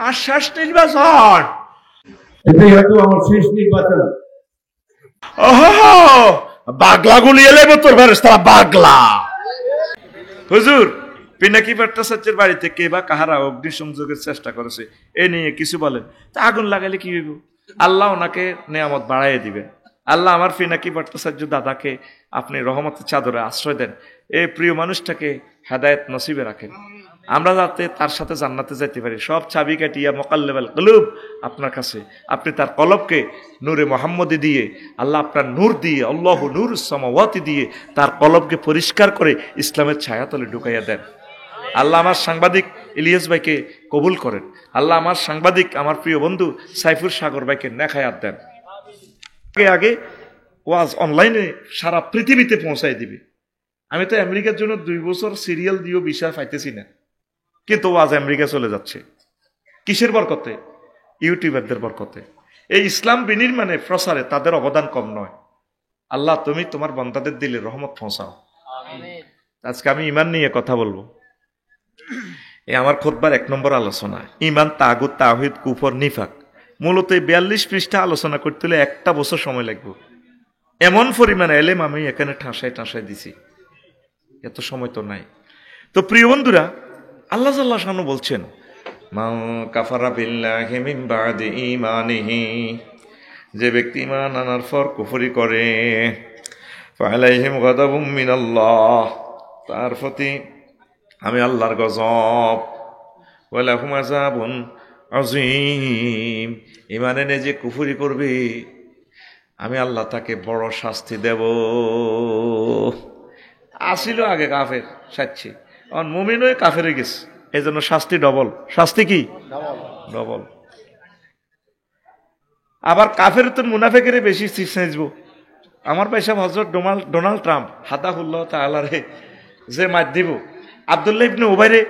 আর শেষ নির্বাচন, এটাই হয়তো আমার শেষ নির্বাচন। বাগলা গুলি এলে তোর ফেরেশতারা বাগলা। হুজুর পিনাকি ভট্টাচার্যের বাড়িতে কে বা কাহারা অগ্নিসংযোগের চেষ্টা করেছে, এ নিয়ে কিছু বলেন। তা আগুন লাগালে কি হইব? আল্লাহ ওনাকে নেয়ামত বাড়াইয়ে দিবেন। আল্লাহ আমার পিনাকি ভট্টাচার্য দাদাকে আপনি রহমতের চাদরে আশ্রয় দেন, এই প্রিয় মানুষটাকে হেদায়েত নসিবে রাখেন, আমরা যাতে তার সাথে জান্নাতে যাইতে পারি। সব চাবি কাটিয়া মোকাল্লেবাল কলুব আপনার কাছে, আপনি তার কলবকে নূরে মোহাম্মদী দিয়ে, আল্লাহ আপনার নূর দিয়ে, আল্লাহ নূর সামাওয়াতি দিয়ে তার কলবকে পরিষ্কার করে ইসলামের ছায়াতলে ঢুকাইয়া দেন। আল্লাহ আমার সাংবাদিক ইলিয়াস ভাইকে কবুল করেন। আল্লাহ আমার সাংবাদিক, আমার প্রিয় বন্ধু সাইফুর সাগর ভাইকে নেখায়াত দেন। আগে ওয়াজ অনলাইনে সারা পৃথিবীতে পৌঁছাই দিবে। আমি তো আমেরিকার জন্য 2 বছর সিরিয়াল দিয়েও ভিসা পাইতেছি না, কিন্তু ওয়াজ আমেরিকা চলে যাচ্ছে। কিসের বরকতে? ইউটিউবারদের বরকতে। এই ইসলাম বিনির্মাণে প্রসারে তাদের অবদান কম নয়। আল্লাহ তুমি তোমার বান্দাদের দিলে রহমত পৌঁছাও। আজকে আমি ঈমান নিয়ে কথা বলবো। এই আমার খুতবার 1 নম্বর আলোচনা ঈমান, তাগুত, তাওহীদ, কুফর, নিফাক। মূলত 42 পৃষ্ঠা আলোচনা করতে হলে 1টা বছর সময় লাগবে। এমন পরিমাণে এলেম আমি এখানে ঠাসায় ঠাসায় দিছি, এত সময় তো নাই। তো প্রিয় বন্ধুরা, আল্লাহ জাল্লাহু শানহু বলছেন, মান কাফারা বিল্লাহি মিন বাদি ঈমানিহি, যে ব্যক্তি ঈমান আনার পর কুফরি করে, ফালাইহিম গাদাবুম মিনাল্লাহ, তার প্রতি আমি আল্লাহর গজব, ওয়া লাহুম আযাবুন আযীম, ঈমান এনে যে কুফরি করবে আমি আল্লাহ তাকে বড় শাস্তি দেব। আসিল আগে কাফের সাচ্ছি, আর মুমিন হয়ে কাফের হয়ে গেছে, এই জন্য শাস্তি ডবল। শাস্তি কি? ডবল। আবার কাফের তো মুনাফেকের বেশি চেঁচবো। আমার পয়সা হযরত ডোনাল্ড ট্রাম্প হাদাহুল্লাহ তাআলা রে যে মার দিব, আব্দুল্লাহ ইবনে উবাইরে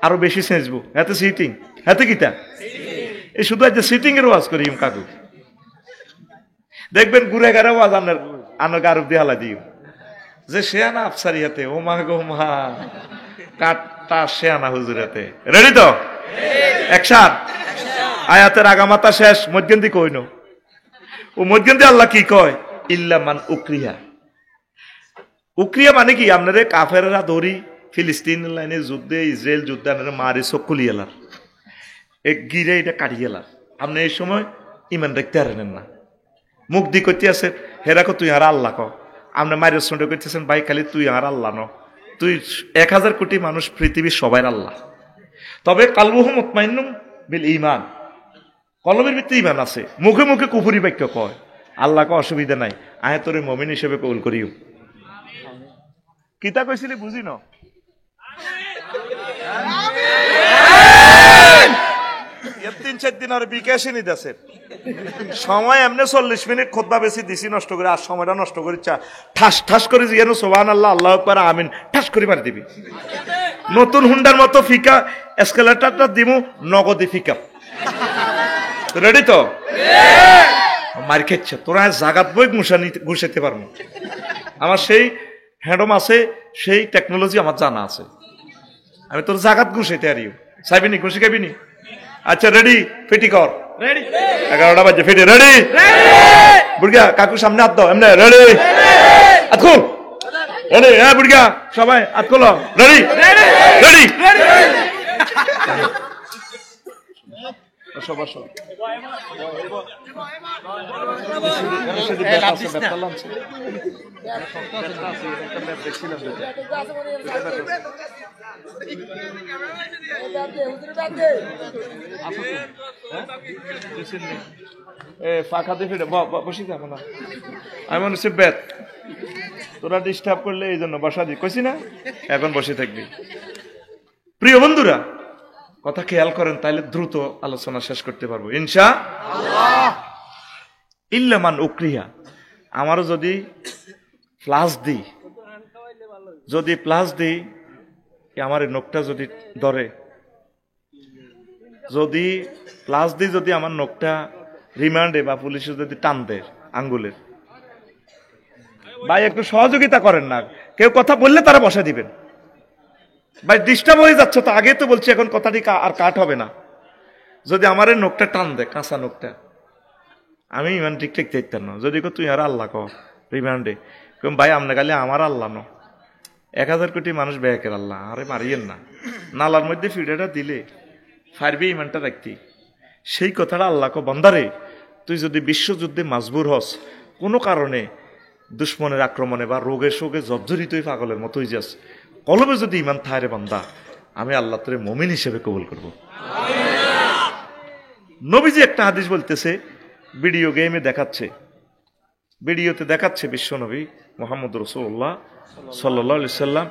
আরো বেশি চেঁচবো। এতে সিটিং, এতে কিতা এই শুধু আজ সিটিং এর ওয়াজ করি কাকু, দেখবেন ঘুরে গেড়ে ওয়াজ আনার গারুব দিয়ে হালা দিও যে শেয়ানা আফসারি হাতে, ও মা গো মা, কাটটা শেয়ানা হুজুর হাতে। রেডি তো? একসাথ আয়াতের আগামাতা শেষ, মধ্যন্তি কইন। ও মধ্যন্তি আল্লাহ কি কয়? ইল্লা মান উকরিহা। উকরিয়া মানে কি? আপনারে কাফেররা ধরি ফিলিস্তিন লাইনে যুদ্ধে, ইসরায়েল যুদ্ধে আপনারা মারি চকুলি এলার, এক গিরে এটা কাটি গেলার। আপনি এই সময় ইমান দেখতে পারেন না, মুখ দি করতে আছে হেরাকো তুই আর আল্লাহ ক, আপনি মায়ের সন্ডে করতেছেন ভাই খালি তুই আর আল্লাহ ন, তুই 1000 কোটি মানুষ পৃথিবীর সবাই আল্লাহ। তবে কালবুহু মুতমাইন্নুম বিল ঈমান, কলবের ভিতরে ঈমান আছে, মুখে মুখে কুফরি বাক্য কয়, আল্লাহকে অসুবিধা নাই, আয় তোরে মুমিন হিসেবে কবুল করিও। কিতা কইছিলি বুঝি ন? 3-4 দিন আর বিকাশে নি দেশের সময় এমনি 40 মিনিট খুতবা বেশি দিছি নষ্ট করে, আর সময়টা নষ্ট করে ঠাস ঠাস করে যেন সুবহানাল্লাহ আল্লাহু আকবার আমিন ঠাস করে মারি দিবি। নতুন হুন্ডার মতো ফিকা এসকেলেটরটা দিমু নগদে ফিকা। রেডি তো? মার খেচ্ছে তোরা জাগাত বই ঘুষাইতে পারবো। আমার সেই হ্যান্ডম আছে, সেই টেকনোলজি আমার জানা আছে, আমি তোর জাগাত ঘুষাইতে আরিও। চাইবিনি ঘুষি খাবিনি? আচ্ছা রেডি, ফিটি কর। রেডি? 11টা বাজে, ফিটি রেডি? বুড়িয়া কাকু সামনে হাত দাও, এমনি রেডি? আতকুল রেডি? হ্যাঁ বুড়িয়া সবাই আতকুল রেডি? রেডি? সবার সব ফাঁকা দিয়ে ফিরে বসি যাবো না, আমি মনে হচ্ছে বেত তোরা ডিস্টার্ব করলে এই জন্য বসা দি কইছি না, এখন বসে থাকবি। প্রিয় বন্ধুরা কথা খেয়াল করেন, তাইলে দ্রুত আলোচনা শেষ করতে পারবো ইনশাআল্লাহ। ইল্লা মান উকরিহা, আমারও যদি প্লাস দিই, আমার নখটা যদি ধরে, যদি প্লাস দিই, যদি আমার নখটা রিমান্ডে বা পুলিশে যদি টান দেয় আঙ্গুলের, ভাই একটু সহযোগিতা করেন না, কেউ কথা বললে তারা বসা দিবেন। ভাই ডিস্টার্ব হয়ে যাচ্ছে তো, আগে তো বলছি, এখন কথাটি আর কাট হবে না। যদি আমার এই নোকটা টান দে, কাঁচা নোকটা, আমি ইমান ঠিক ঠিক দেখতাম না। যদি তুই আর আল্লাহ ক রিমান্ডে কম ভাই আমনে খালি আমার আল্লাহ ন, 1000 কোটি মানুষ ব্যাকের আল্লাহ, আরে মারিয়েন না, নালার মধ্যে ফিডাটা দিলে ফারবি ইমানটা রাখতি। সেই কথাটা আল্লাহ ক বন্দারে, তুই যদি বিশ্বযুদ্ধে মাজবুর হস, কোনো কারণে দুশ্মনের আক্রমণে বা রোগে শোকে জর্জরিত হয়ে পাগলের মতো হয়ে যাস, কলবে যদি ইমান থায় রে বান্দা, আমি আল্লাহ তোরে মুমিন হিসেবে কবুল করব। নবীজি একটা হাদিস বলতেছে, ভিডিও গেমে দেখাচ্ছে, ভিডিওতে দেখাচ্ছে বিশ্বনবী মুহাম্মদ রাসূলুল্লাহ সাল্লাল্লাহু আলাইহি সাল্লাম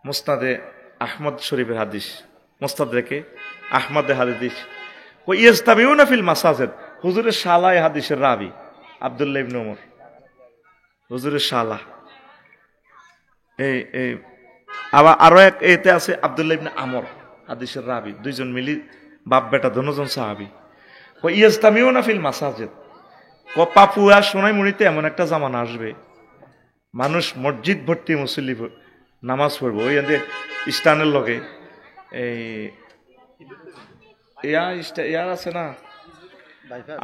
মুসনাদে আহমদ শরীফের হাদিস, মুস্তাদ রেখে আহমদে হাদিস, ও ইস্তাবিউনা ফিল মাসাজিদ, হুজুরের শালা এই হাদিসের রাবি আব্দুল্লাহ ইবনে ওমর, হুজুরের শালা। এই আবার আরো এক এতে আছে আব্দুল্লাহ ইবনে আমর, হাদিসের রাবি, দুইজন মিলি বাপ বেটা দুজন সাহাবী। ও ইস্তাবিউনা ফিল মাসাজিদ, ও পাপুয়া সোনাইমুড়িতে এমন একটা জামানা আসবে, মানুষ মসজিদ ভর্তি মুসল্লি নামাজ পড়বো, ওই স্টানের লগে এই ইয়ার আছে না,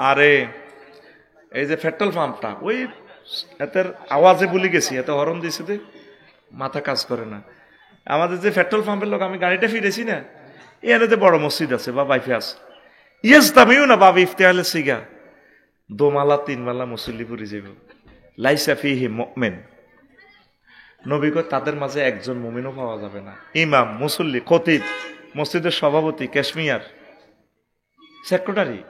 আরে এই যে পেট্রোল পাম্পটা, ওই এতের আওয়াজে বলি গেছি, এত হরন দিয়েছে যে মাথা কাজ করে না। আমাদের যে পেট্রোল পাম্পের লোক, আমি গাড়িটা ফিরেছি না, এখানে যে বড় মসজিদ আছে বা বাইফাস, ইয়েস দামিও না বাবা ইফতেহালে সিগা, 2 মালা 3 মালা মুসল্লি পুরি যাব, লাইসা ফিহি মুমিন। নবী কয় তাদের মাঝে একজন মুমিনও পাওয়া যাবে না। ইমাম, মুসল্লি, খতিব, মসজিদের সভাপতি, ক্যাশমিয়ার, সেক্রেটারি,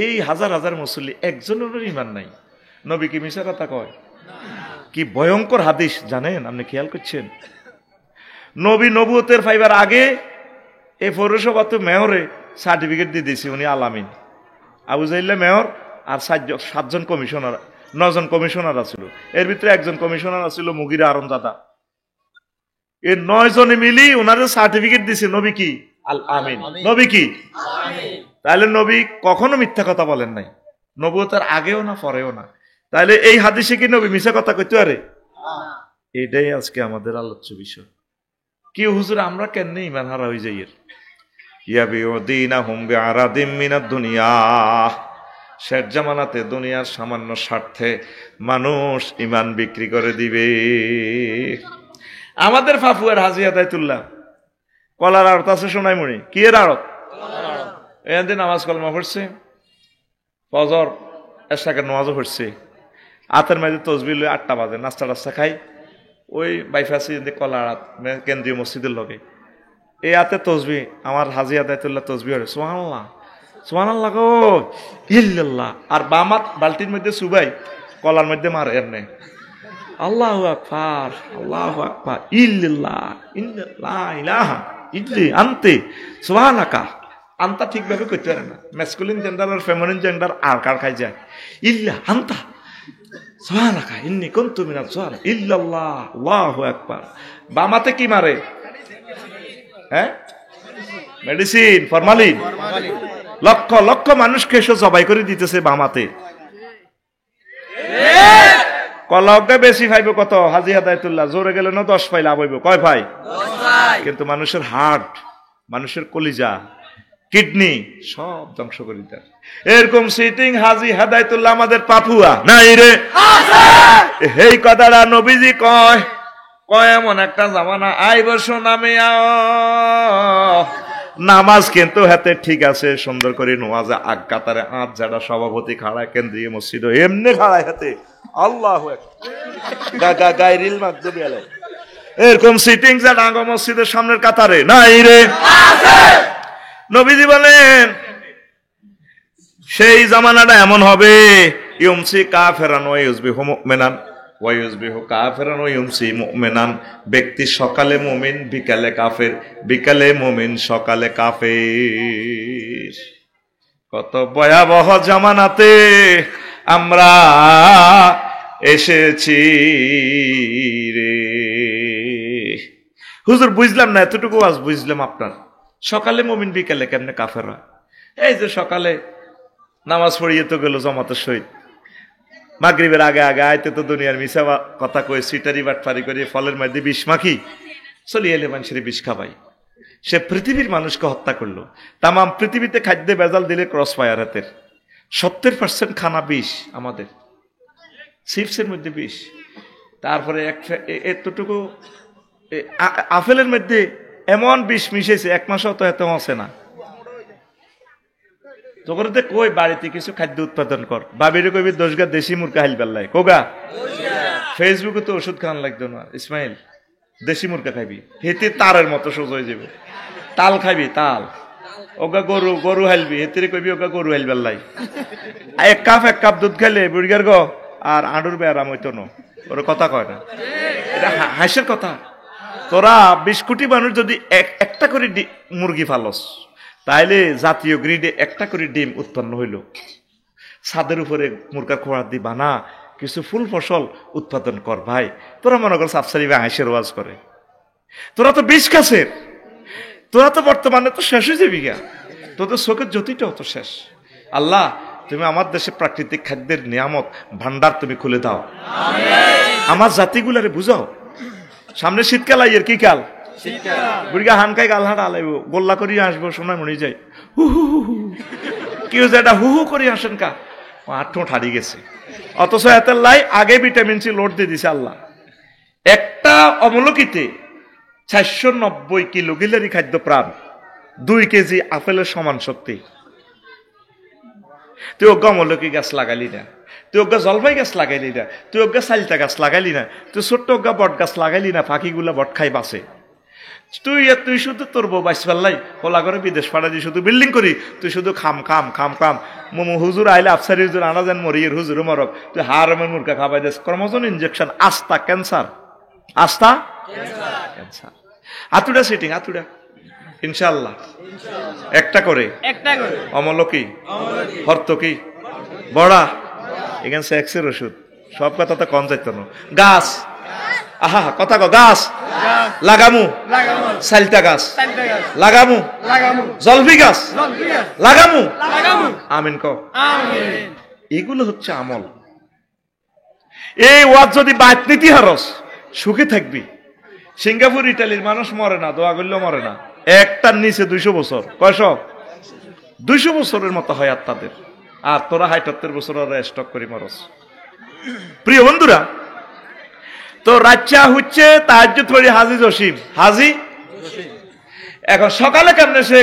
এই হাজার হাজার মুসল্লি, একজনের ইমান নাই। নবী কি মিশা কথা কয়? কি ভয়ঙ্কর হাদিস জানেন, আপনি খেয়াল করছেন? নবী নবুয়তের ফাইবার আগে এই পৌরসভা তো মেয়রে সার্টিফিকেট দিয়ে দিয়েছে, উনি আলামিন। আবু জাহিল্লা মেয়র আর 7জন কমিশনার, 9জন কমিশনার আছিল, এর ভিতরে একজন কমিশনার আছিল মুগিরা আরমজাদা। এই 9 জনে মিলি ওনাদের সার্টিফিকেট দিছে নবী কি আল আমিন, নবী কি। তাহলে নবী কখনো মিথ্যা কথা বলেন নাই, নবুয়তের আগেও না পরেও না। তাহলে এই হাদিসে কি নবী মিথ্যা কথা কইতে পারে? এটাই আজকে আমাদের আলোচ্য বিষয়। কি হুজুর আমরা কেন ইমান হারা হয়ে যাই? শেষ জামানাতে দুনিয়ার সামান্য স্বার্থে মানুষ ইমান বিক্রি করে দিবে। আমাদের ফাফুয়ার হাজি আদায়তুল্লাহ কলার আড়ত আছে সোনাইমুড়ি, কি এর আড়ত? এদিন নামাজ কলমা পড়ছে, ফজর এশাকের নামাজও পড়ছে, আতের মাঝে তসবিহ লই 8টা বাজে, নাস্তা টাস্তা খাই ওই বাইফাসি কলা আড়ত কেন্দ্রীয় মসজিদের লগে, এই আতে তসবি আমার হাজি আদায়তুল্লাহ তসবি হরে সুবহানাল্লাহ সুবহানাল্লাহ গো ইল্লাল্লাহ, আর বামাত বালতির মধ্যে সুবাই কলার মধ্যে মারে এমনি আল্লাহু আকবার আল্লাহু আকবার ইল্লাল্লাহ ইল্লাল্লাহ ইলাহা ইল্লি আনতে সুবহানাকা। আনতা ঠিকভাবে করতে পারে না, ম্যাসকুলিন জেন্ডার আর ফেমিনিন জেন্ডার আর কার খাই যায়, ইল্লা আনতা সুবহানাকা ইন্নী কুনতু মিনাজ জালিমিন ইল্লাল্লাহ আল্লাহু আকবার। বামাতে কি মারে? হ্যাঁ, মেডিসিন, ফরমালিন। লক্ষ লক্ষ মানুষকে এসে জবাই করে দিতেছে বামাতে। কলকে বেশি পাইব কত? হাজি আদায়তুল্লাহ জোরে গেলে না 10 পাই লাভ হইব, কয় ভাই? কিন্তু মানুষের হার্ট, মানুষের কলিজা, কিডনি সব ধ্বংস করে দেয়। এরকম সিটিং হাজি হাদায়তুল্লাহ আমাদের পাপুয়া নাই রে, এই কথাটা নবীজি কয়। কয় এমন একটা জামানা আইব সোনামে নামাজ কিন্তু হাতে ঠিক আছে, সুন্দর করে নামাজে আজ্ঞাতারে আজ যারা সভাপতি খাড়ায় কেন্দ্রীয় মসজিদ এমনি খাড়ায় হাতে আল্লাহু আকবার গায়রিল মাগদুবি আলাইহিম, এরকম সিটিং যা ডাঙ্গা মসজিদের সামনের কাতারে নাই রে। নবীজি বলেন সেই জামানাটা এমন হবে, ইউমসি কাফেরান ওয়া ইউসবিহু মুমিনান ওয়া ইউসবিহু কাফেরান ওয়া ইউমসি মুমিনান। ব্যক্তি সকালে মুমিন, বিকালে কাফের, বিকালে মুমিন, সকালে কাফের। কত ভয়াবহ জামানাতে আমরা এসেছি রে। হুজুর বুঝলাম না, এতটুকু আজ বুঝলাম আপনার। সকালে মুমিন, বিকালে কেমনে কাফেররা? এই যে সকালে নামাজ পড়িয়ে তো গেল জামাতের সহিত, মাগরিবের আগে আগে আইতে তো দুনিয়ার মিশা কথা কয়ে সিটারি বাটফারি করে ফলের মধ্যে বিষ মাখি চলিয়ে এলে মানুষের বিষ খাবাই। সে পৃথিবীর মানুষকে হত্যা করলো। তাম পৃথিবীতে খাদ্যে ভেজাল দিলে ক্রস ফায়ার হাতের 70% খানা বিষ, আমাদের চিপসের মধ্যে বিষ। তারপরে এতটুকু আপেলের মধ্যে এমন বিষ মিশেছে, 1 মাসও তো এত আছে না। তখন কই বাড়িতে কিছু খাদ্য উৎপাদন কর, বাবির কবি 10 গা দেশি মুরগা হাইল বেল্লাই কোগা। ফেসবুকে তো ওষুধ খান লাগতো না, ইসমাইল দেশি মুরগা খাইবি, হেতে তারের মতো সোজ হয়ে যাবে। তাল খাইবি, তাল ওগা গরু, গরু হাইলবি, হেতে কইবি ওগা গরু হাইল বেল্লাই। 1 কাপ দুধ খাইলে বুড়িগার গো আর আঁড়ুর ব্যারাম হইতো না। ওর কথা কয় না, এটা হাসির কথা। তোরা 20 কোটি মানুষ যদি একটা করে মুরগি ফালস, তাইলে জাতীয় গ্রিডে 1টা করে ডিম উৎপন্ন হইল। ছাদের উপরে মুরগা খোয়ার দিবা না, কিছু ফুল ফসল উৎপাদন কর ভাই। তোরা মনে কর সাফসারি বা হাঁসের ওয়াজ করে, তোরা তো বিষ কাছের, তোরা তো বর্তমানে তো শেষ হয়ে যাবি গা, তোদের চোখের জ্যোতিটাও তো শেষ। আল্লাহ তুমি আমার দেশে প্রাকৃতিক খাদ্যের নিয়ামত ভান্ডার তুমি খুলে দাও, আমার জাতিগুলারে বুঝাও। সামনে শীতকাল আইয়ের কি কাল, বুড়িগা হানকাই গাল হাঁটা আলাইব, গোল্লা করিয়ে আসবো, সোনায় মনে যায় হু হু হু হু, কেউ যেটা হু হু করে আসেন কা, ঠোঁট হারিয়ে গেছে। অথচ এতের লাই আগে ভিটামিন সি লোড দিয়ে দিছে আল্লাহ। একটা অমলকিতে 490 কিলো গিলারি খাদ্য প্রাণ, 2 কেজি আপেলের সমান শক্তি। তুই অজ্ঞা অমলকি গাছ লাগালি না, তুই অজ্ঞা জলপাই গাছ লাগাইলি না, তুই অজ্ঞা সালটা গাছ লাগাইলি না, তুই ছোট্ট অজ্ঞা বট গাছ লাগাইলি না, পাখিগুলা বট খাই বাসে। তুই শুধু তোর বউ বাইস ফেললাই হোলা করে বিদেশ পাড়া দিয়ে শুধু বিল্ডিং করি, তুই শুধু খাম খাম খাম খাম। হুজুর আইলে আফসারি হুজুর আনা যেন মরিয়ের হুজুর মরক, তুই হারমের মুরগা খাবাই দেশ, ক্রমজন ইনজেকশন, আস্তা ক্যান্সার, আস্তা ক্যান্সার। আতুডা সিটিং, আতুডা ইনশাআল্লাহ একটা করে অমলকি, হর্তকি, বড়া, এখানে সেক্সের ওষুধ, সব কথা তো কম যাইত না। গাছ, আহা কথা কো, গাছ লাগামু, সালটা গাছ লাগামু, জলফি গাছ লাগামু, আমিন কো। এগুলো হচ্ছে আমল। এই ওয়াজ যদি বাইত নীতি হারস, সুখে থাকবি। সিঙ্গাপুর ইটালির মানুষ মরে না, দোয়া করলেও মরে না, একটার নিচে 200 বছর, কয়শ 200 বছরের মতো হয় আর তাদের। আর তোরা 78 বছর স্টক করি মরস। প্রিয় বন্ধুরা, তো রাচ্চা হচ্ছে তাহাজ্জুদ পড়ি হাজি জসিম, হাজি এখন সকালে কেমনে সে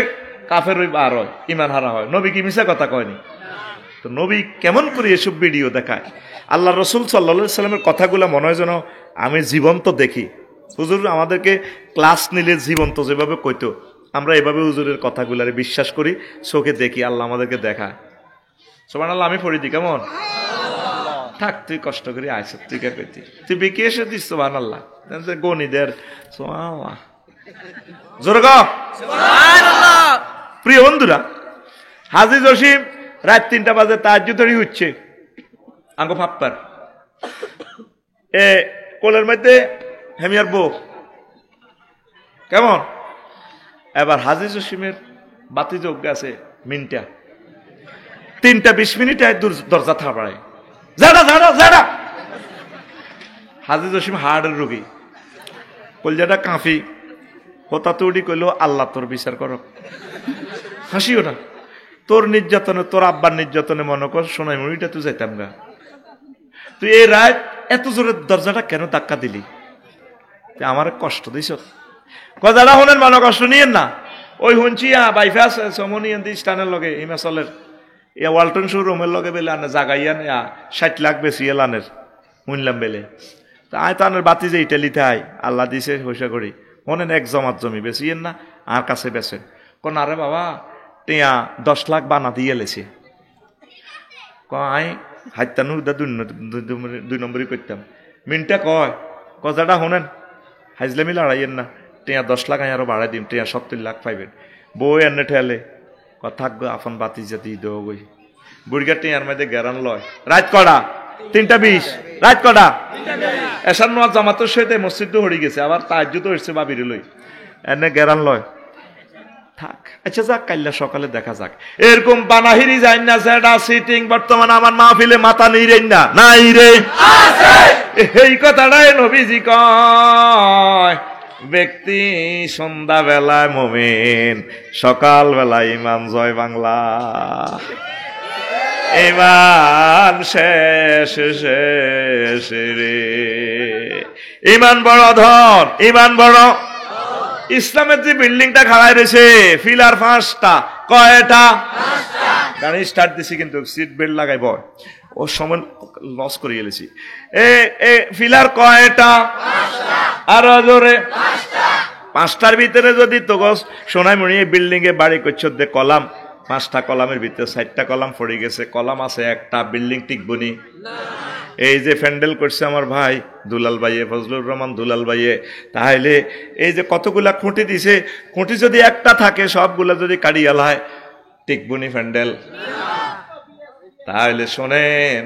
কাফের ওই বার হয়, ইমান হারা হয়। নবী কি মিশা কথা কয়নি? তো নবী কেমন করে এসব ভিডিও দেখায়? আল্লাহ রসুল সাল্লাল্লাহু আলাইহি সাল্লামের কথাগুলো মনে হয় যেন আমি জীবন্ত দেখি। হুজুর আমাদেরকে ক্লাস নিলে জীবন্ত যেভাবে কইতো, আমরা এভাবে হুজুরের কথাগুলারে বিশ্বাস করি, চোখে দেখি, আল্লাহ আমাদেরকে দেখায়। সুবহানাল্লাহ। আমি পড়ি দি কেমন থাক, তুই কষ্ট করে আইস, তুই কে কইতি, তুই বিকে এসে দিস সুবহানাল্লাহ, গণিদের জোরে গো সুবহানাল্লাহ। প্রিয় বন্ধুরা, হাজি জসিম রাত 3টা বাজে তাহাজ্জুদ হচ্ছে, আঙ্গো ফাপ্পার কোলের মধ্যে হেমিয়ার বউ কেমন। এবার হাজি জসিমের বাতি যোগ্য আছে মিনটা, 3টা 20 মিনিটে দরজা থাপড়ায়, জাড়া জাড়া জাড়া। হাজি জসিম হার্টের রোগী, কলজাটা কাঁফি, হতা তৈরি কইলো আল্লাহ তোর বিচার করো। হাসিও না, তোর নির্যাতনে, তোর আব্বার নির্যাতনে মনে কর সোনাই মুড়িটা তুই যাইতাম গা। তুই এই রাত এত জোরে দরজাটা কেন ধাক্কা দিলি? আমার কষ্ট দিস, কজাটা হলেন মনে কষ্ট নিয়েন না। ওই শুনছি বাইফাস সমনি স্টানের লগে হিমাচলের ওয়ালটন শোরুমের লগে বেলে আনে জাগাইয়ান 60 লাখ বেশি এলানের শুনলাম বেলে। তা আয় তানের বাতি যে ইটালিতে আয়, আল্লাহ দিছে পয়সা করি, মনেন 1 জমাত জমি বেশিয়েন না, আর কাছে বেছেন। কোন আরে বাবা টিয়া 10 লাখ বানা দিয়ে লেছে। আয় হাইতানুর 2 নম্বরই করতাম। মিনটা কয় কজাটা শোনেন, হাইজলামি লড়াইয়েন না, টিয়া 10 লাখ আয় আরো বাড়াই দিম, টিয়া 70 লাখ পাইবেন। বই এনে ঠেলে থাকবো আপন বাতি জাতি দেবো গই। বুড়িগা টিয়ার মধ্যে গেরান লয়, রাত কটা 3টা 20, রাত কটা এসার নোয়া জামাতের সহিত মসজিদ হয়ে গেছে, আবার তাহাজ্জুদ হচ্ছে বাবির লই, এনে গেরান লয় থাক। আচ্ছা যাক, কাইল্লা সকালে দেখা যাক। এরকম বানাহিরি যাই না, যেটা সিটিং বর্তমানে আমার মাহফিলে মাথা নেই রে না, নাই রে এই কথাটাই নবীজি কয়, ব্যক্তি সন্ধ্যা বেলায় মুমিন, সকাল বেলায় ইমান জয় বাংলা। ইমান শেষ শেষ রে, ইমান বড় ধন, ইমান বড়। ইসলামের যে বিল্ডিংটা খাড়ায় রয়েছে ফিলার 5টা, কয়টা? গাড়ি স্টার্ট দিছি কিন্তু সিট বেল্ট লাগাইব, ও সময় লস করে গেলেছি। ফিলার কয়টা? আরো জোরে। 5টার ভিতরে যদি তো সোনাই মণি বিল্ডিং এ বাড়ি করছো দে কলাম, 5টা কলামের ভিতরে 4টা কলাম পড়ে গেছে, কলাম আছে একটা, বিল্ডিং টিকবনি। এই যে প্যান্ডেল করছে আমার ভাই দুলাল ভাইয়ে, ফজলুর রহমান দুলাল ভাইয়ে, তাহলে এই যে কতগুলা খুঁটি দিছে, খুঁটি যদি একটা থাকে সবগুলা যদি কাড়িয়াল হয় টিকবনি প্যান্ডেল। তাহলে শোনেন,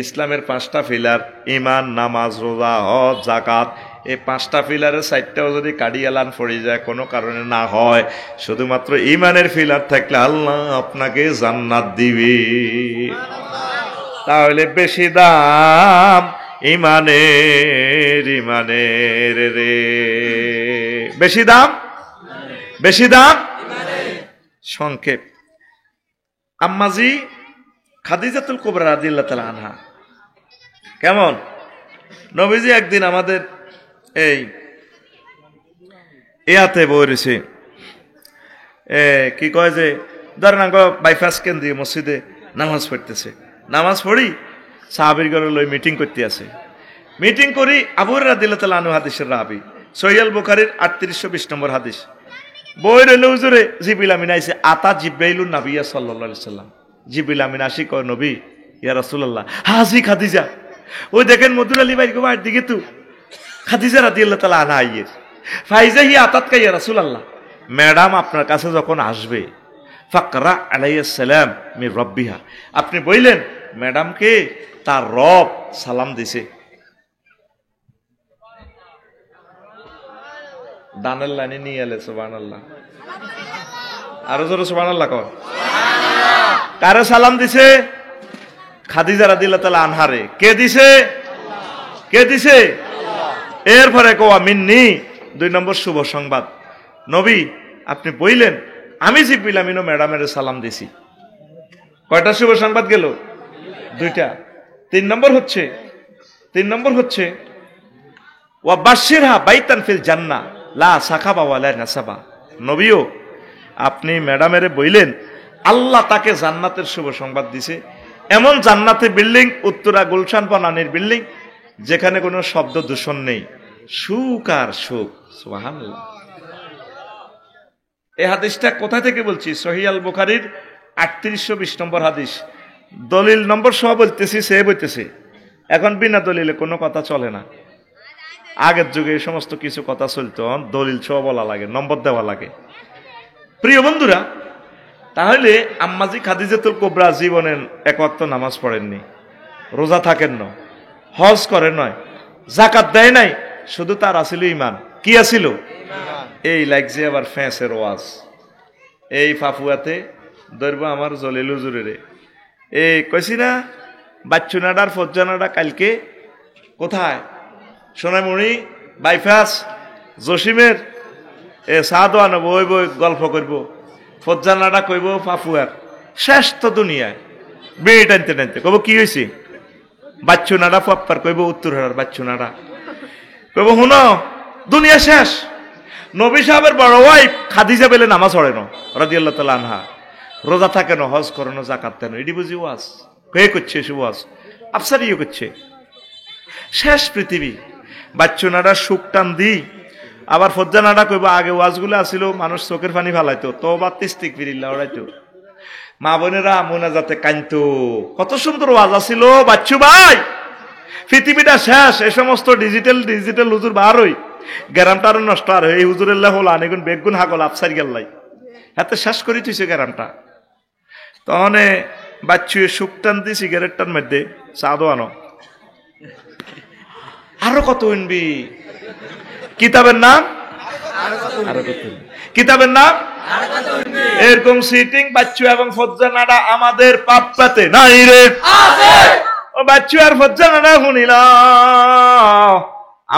ইসলামের 5টা ফিলার ইমান, নামাজ, রোজা, হজ, যাকাত, এই 5টা ফিলারের 4টাও যদি কাড়িয়ালান পড়ে যায় কোনো কারণে না হয়, শুধুমাত্র ইমানের ফিলার থাকলে আল্লাহ আপনাকে জান্নাত দিবে। তাহলে বেশি দাম ইমানের, ইমানের রে, বেশি দাম, বেশি দাম। সংক্ষেপ, আম্মাজি খাদিজাতুল কুবরা রাদিয়াল্লাহু তাআলা আনহা কেমন? নবীজি একদিন আমাদের এই ইয়াতে বলেছে, কি কয় যে ধরেন বাইপাস কেন্দ্রীয় মসজিদে নামাজ পড়তেছে, নামাজ পড়ি সাহাবীর ঘরে লই মিটিং করতে আছে, মিটিং করি আবু হুরায়রা রাদিয়াল্লাহু তাআলা আনহু হাদিসের রাবি, সহিহ বুখারীর 3820 নম্বর হাদিস। বই রইল হুজুরে জিবরিল আমিন আইছে, আতা জিব্রাইলুন নাবিয়্যা সাল্লাল্লাহু আলাইহি সাল্লাম। জিবরিল আমিন আসি কয় নবী ইয়া রাসূলুল্লাহ হাজি খাদিজা, ওই দেখেন মধুর আলী ভাই গোবার দিকে তো খাদিজা রাদিয়াল্লাহু তাআলা আনহা আইয়ের ফাইজা হি আতাত কা ইয়া রাসূলুল্লাহ, ম্যাডাম আপনার কাছে যখন আসবে ফাকরা আলাইহিস সালাম মির রাব্বিহা, আপনি বললেন ম্যাডামকে তার রব সালাম দিছে। দানের লাইনে নিয়ে এলে সুবহানাল্লাহ, আরো জোরে সুবহানাল্লাহ কর। কারে সালাম দিছে? খাদিজা রাদিয়াল্লাহু তাআলা আনহারে। কে দিছে? কে দিছে? এরপরে কোয়া মিন্নি, 2 নম্বর শুভ সংবাদ, নবী আপনি বললেন আমি জিবরিল আমিন ম্যাডামের সালাম দিছি। কয়টা শুভ সংবাদ গেল? 2টা। 3 নম্বর হচ্ছে ওয়া বাশশিরহা বাইতান ফিল জান্নাহ লা সাখাবা ওয়ালা নাসাবা। নবীও আপনি ম্যাডামের বললেন আল্লাহ তাকে জান্নাতের শুভ সংবাদ দিছে, এমন জান্নাতে বিল্ডিং, উত্তরা গুলশান বনানীর বিল্ডিং, যেখানে কোনো শব্দ দূষণ নেই, সুখ আর সুখ। সুবহানাল্লাহ। এই হাদিসটা কোথা থেকে বলছি? সহিহ আল বুখারীর 3820 নম্বর হাদিস। দলিল নম্বর সহ বলতেছি, সে বলতেছে। এখন বিনা দলিলে কোনো কথা চলে না। আগের যুগে এই সমস্ত কিছু কথা চলতো, দলিল সহ বলা লাগে, নম্বর দেওয়া লাগে। প্রিয় বন্ধুরা, তাহলে আম্মাজি খাদিজাতুল কুবরা জীবনের এক ওয়াক্ত নামাজ পড়েননি, রোজা থাকেন না, হজ করেন নয়, যাকাত দেয় নাই, শুধু তার আছিল ইমান। কি আছিল? এই লাগছে আবার ফ্যাঁসের ওয়াজ, এই ফাফুয়াতে ধরবো আমার জলিল হুজুরেরে। এই কইছি না বাচ্চুনাডার ফজ্জানাডা কালকে কোথায়? সোনামুড়ি বাইপাস জসিমের সাদো আনবো, ওই বই গল্প করবো, ফজ্জানাডা কইব ফাফুয়ার। শেষ তো দুনিয়ায় বেড়ে টানতে টানতে কব কি হয়েছে? বাচ্চুনাডা ফাপ্পার কইব উত্তর হারার বাচ্চুনাডা কইব হুন দুনিয়া শেষ। নবী সাহেবের বড় ওয়াইফ খাদিজা বেলে নামাজ পড়ে না রাদিয়াল্লাহু তাআলা আনহা, রোজা থাকে না, হজ করে না, যাকাত দেয় না, এটি বুঝি ওয়াজ কে করছে? সে ওয়াজ আফসারিও করছে। শেষ পৃথিবী, বাচ্চুনাডা সুখ টান দি। আবার ফজ্জানাডা কইব আগে ওয়াজগুলো আসিল মানুষ চোখের পানি ফালাইতো, তোবা ইস্তিগফারিল্লাহ ওরাইতো, মা বোনেরা মোনাজাতে কানতো, কত সুন্দর ওয়াজ আসিল। বাচ্চু ভাই পৃথিবীটা শেষ, এই সমস্ত ডিজিটাল হুজুর বার হই গ্যারামটা আরো নষ্ট, আর এই হুজুরেল্লাহ হল আনেগুন বেগুন হাগল আফসারি গেল্লাই হাতে শেষ করি তুইছে গ্যারামটা। তখন বাচ্চু সুখ টানতি সিগারেটটার মধ্যে চাঁদো আনো, আরো কত উনবি। কিতাবের নাম কিতাবের নাম এরকম সিটিং বাচ্চু এবং ফজ্জানাডা আমাদের পাপ্পাতে নাই রে। ও বাচ্চু আর ফজ্জানাডা শুনিল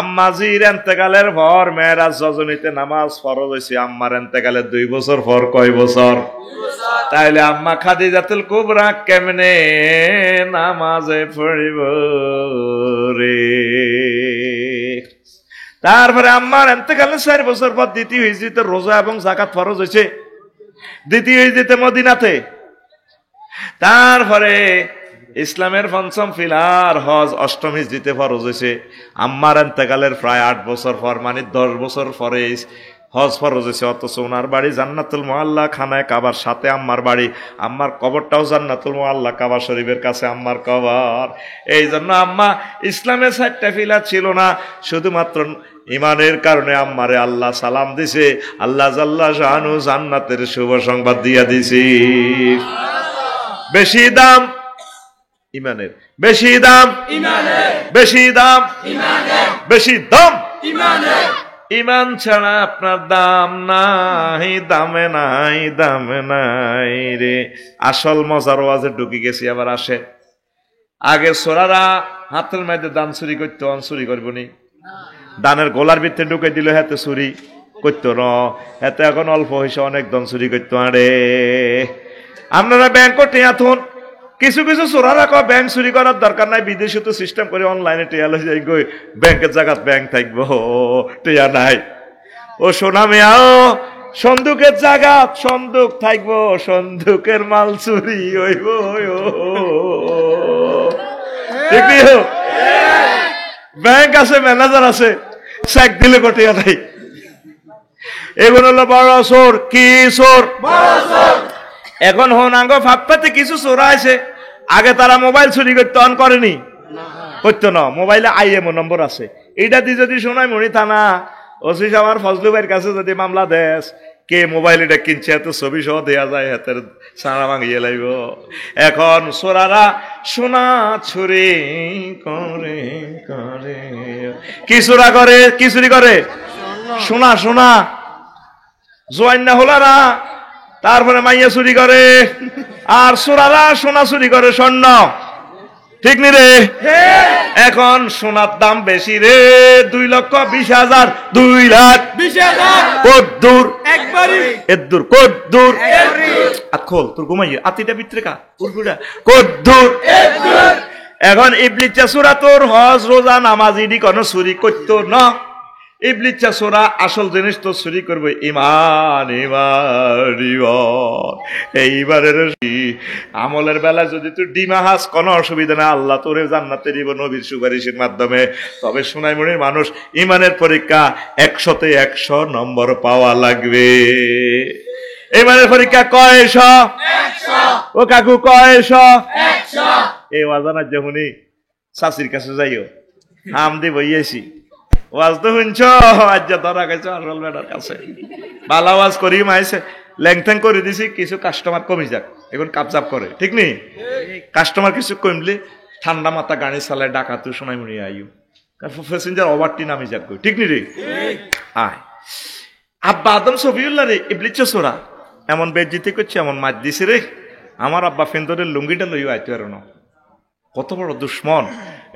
আম্মাজির এন্তেকালের পর মেরাজ রজনীতে নামাজ ফরজ হয়েছে। আম্মার এন্তেকালের 2 বছর পর কয় বছর? তাইলে আম্মা খাদিজাতুল কুবরা কেমনে নামাজে পড়িব রে? তারপরে আম্মার এন্তেকালের 4 বছর পর দ্বিতীয় হিজরিতে রোজা এবং যাকাত ফরজ হয়েছে, দ্বিতীয় হিজরিতে মদিনাতে। তারপরে ইসলামের পঞ্চম ফিলার হজ 8ম হিজরিতে ফরজ হয়েছে। আম্মার এন্তেকালের প্রায় 8 বছর পর, মানে 10 বছর পরে হজ ফরজ হয়েছে। অথচ ওনার বাড়ি জান্নাতুল মুআল্লা খানায় কাবার সাথে আম্মার বাড়ি। আম্মার কবরটাও জান্নাতুল মুআল্লা কাবা শরীফের কাছে আম্মার কবর। এই জন্য আম্মা ইসলামের 4টা ফিলার ছিল না, শুধুমাত্র ইমানের কারণে আম্মারে আল্লাহ সালাম দিছে। আল্লাহ জাল্লা শানু জান্নাতের শুভ সংবাদ দিয়া দিছি। বেশি দাম ইমানের, বেশি দাম ইমানের, বেশি দাম ইমানের, বেশি দাম ইমানের। ইমান ছাড়া আপনার দাম নাই, দামে নাই, দামে নাই রে। আসল মজার ওয়াজে ঢুকে গেছি, আবার আসে। আগে সোরারা হাতের মধ্যে দান চুরি করতো, চুরি করবো নি? দানের গোলার ভিতরে ঢুকে দিল, হাতে চুরি করতো ন? হাতে এখন অল্প হয়েছে, অনেক দান চুরি করতো। আরে আপনারা ব্যাংক টিয়া থুন, কিছু কিছু চোরারা কয় ব্যাংক চুরি করার দরকার নাই, বিদেশে তো সিস্টেম করে অনলাইনে টিয়া লই যাই গই, ব্যাংকের জায়গাত ব্যাংক থাকবো, টিয়া নাই। ও সোনা মেয়াও, সন্দুকের জায়গাত সন্দুক থাকবো, সন্দুকের মাল চুরি হইব। ঠিক ব্যাংক আছে, ম্যানেজার আছে, চেক দিলে কটিয়া নাই। এগুলো হলো বড় চোর। কি চোর? এখন হনাঙ্গ ফাঁকপাতে কিছু চোরা আছে। আগে তারা মোবাইল চুরি করতে অন করেনি, করতো না। মোবাইলে IMO নম্বর আছে, এইটা দিয়ে যদি সোনাইমুড়ি থানা ওসি আমার ফজলু ভাইয়ের কাছে যদি মামলা দেশ, কে মোবাইল এটা কিনছে, এত ছবি সহ দেয়া যায়, হাতের সারা ভাঙিয়ে লাগব। এখন সোরারা সোনা ছুরি করে করে কি চোরা করে? কি চুরি করে? সোনা। সোনা জোয়ান না হলারা, তারপরে মাইয়া চুরি করে। আর সোরারা সোনা চুরি করে, স্বর্ণ। ঠিক নি রে? এখন সোনার দাম বেশি রে, 2,20,000, 2,20,000। কদ্দুর এদ্দুর, কদ্দুর খোল তোর ঘুমাইয়ে আতিটা ভিতরে কা উড়গুড়া কদ্দুর। এখন ইবলিচ্ছা সোরা তোর হজ রোজা নামাজ ইডি কোনো চুরি করতো না। ইবলিচ্ছা সোরা আসল জিনিস তো চুরি করবে ইমান। ইমান এইবারের আমলের বেলা যদি তুই ডিমা হাস কোনো অসুবিধা না, আল্লাহ তোরে জান্নাতে দিব নবীর সুপারিশের মাধ্যমে। তবে সোনাইমুড়ির মানুষ ইমানের পরীক্ষা 100তে 100 নম্বর পাওয়া লাগবে। ইমানের পরীক্ষা কয়শ? ও কাকু কয়শ? এই ওয়াজানা যেমনি শাশির কাছে যাইও, হাম দি বইয়েছি ওয়াজ তো শুনছ, আজ ধরা গেছে আসল বেটার কাছে। ভালো ওয়াজ করি মাইছে, ল্যাংথ্যাং করে দিছি, কিছু কাস্টমার কমে যাক, এখন কাপচাপ করে। ঠিক নেই? কাস্টমার কিছু কমলে ঠান্ডা মাথা গাড়ি চালায় ডাকাতু সোনাইমুড়ি আইও, প্যাসেঞ্জার ওভারটি নামি যাক। ঠিক নি রে? আয় আব্বা আদম সফিউল্লাহ রে ইবলিচ্ছা সোরা এমন বেজ্জিতি করছে, এমন মাছ দিছে রে, আমার আব্বা ফেন্দরের লুঙ্গিটা লইও আইতে পারো না। কত বড় দুশ্মন!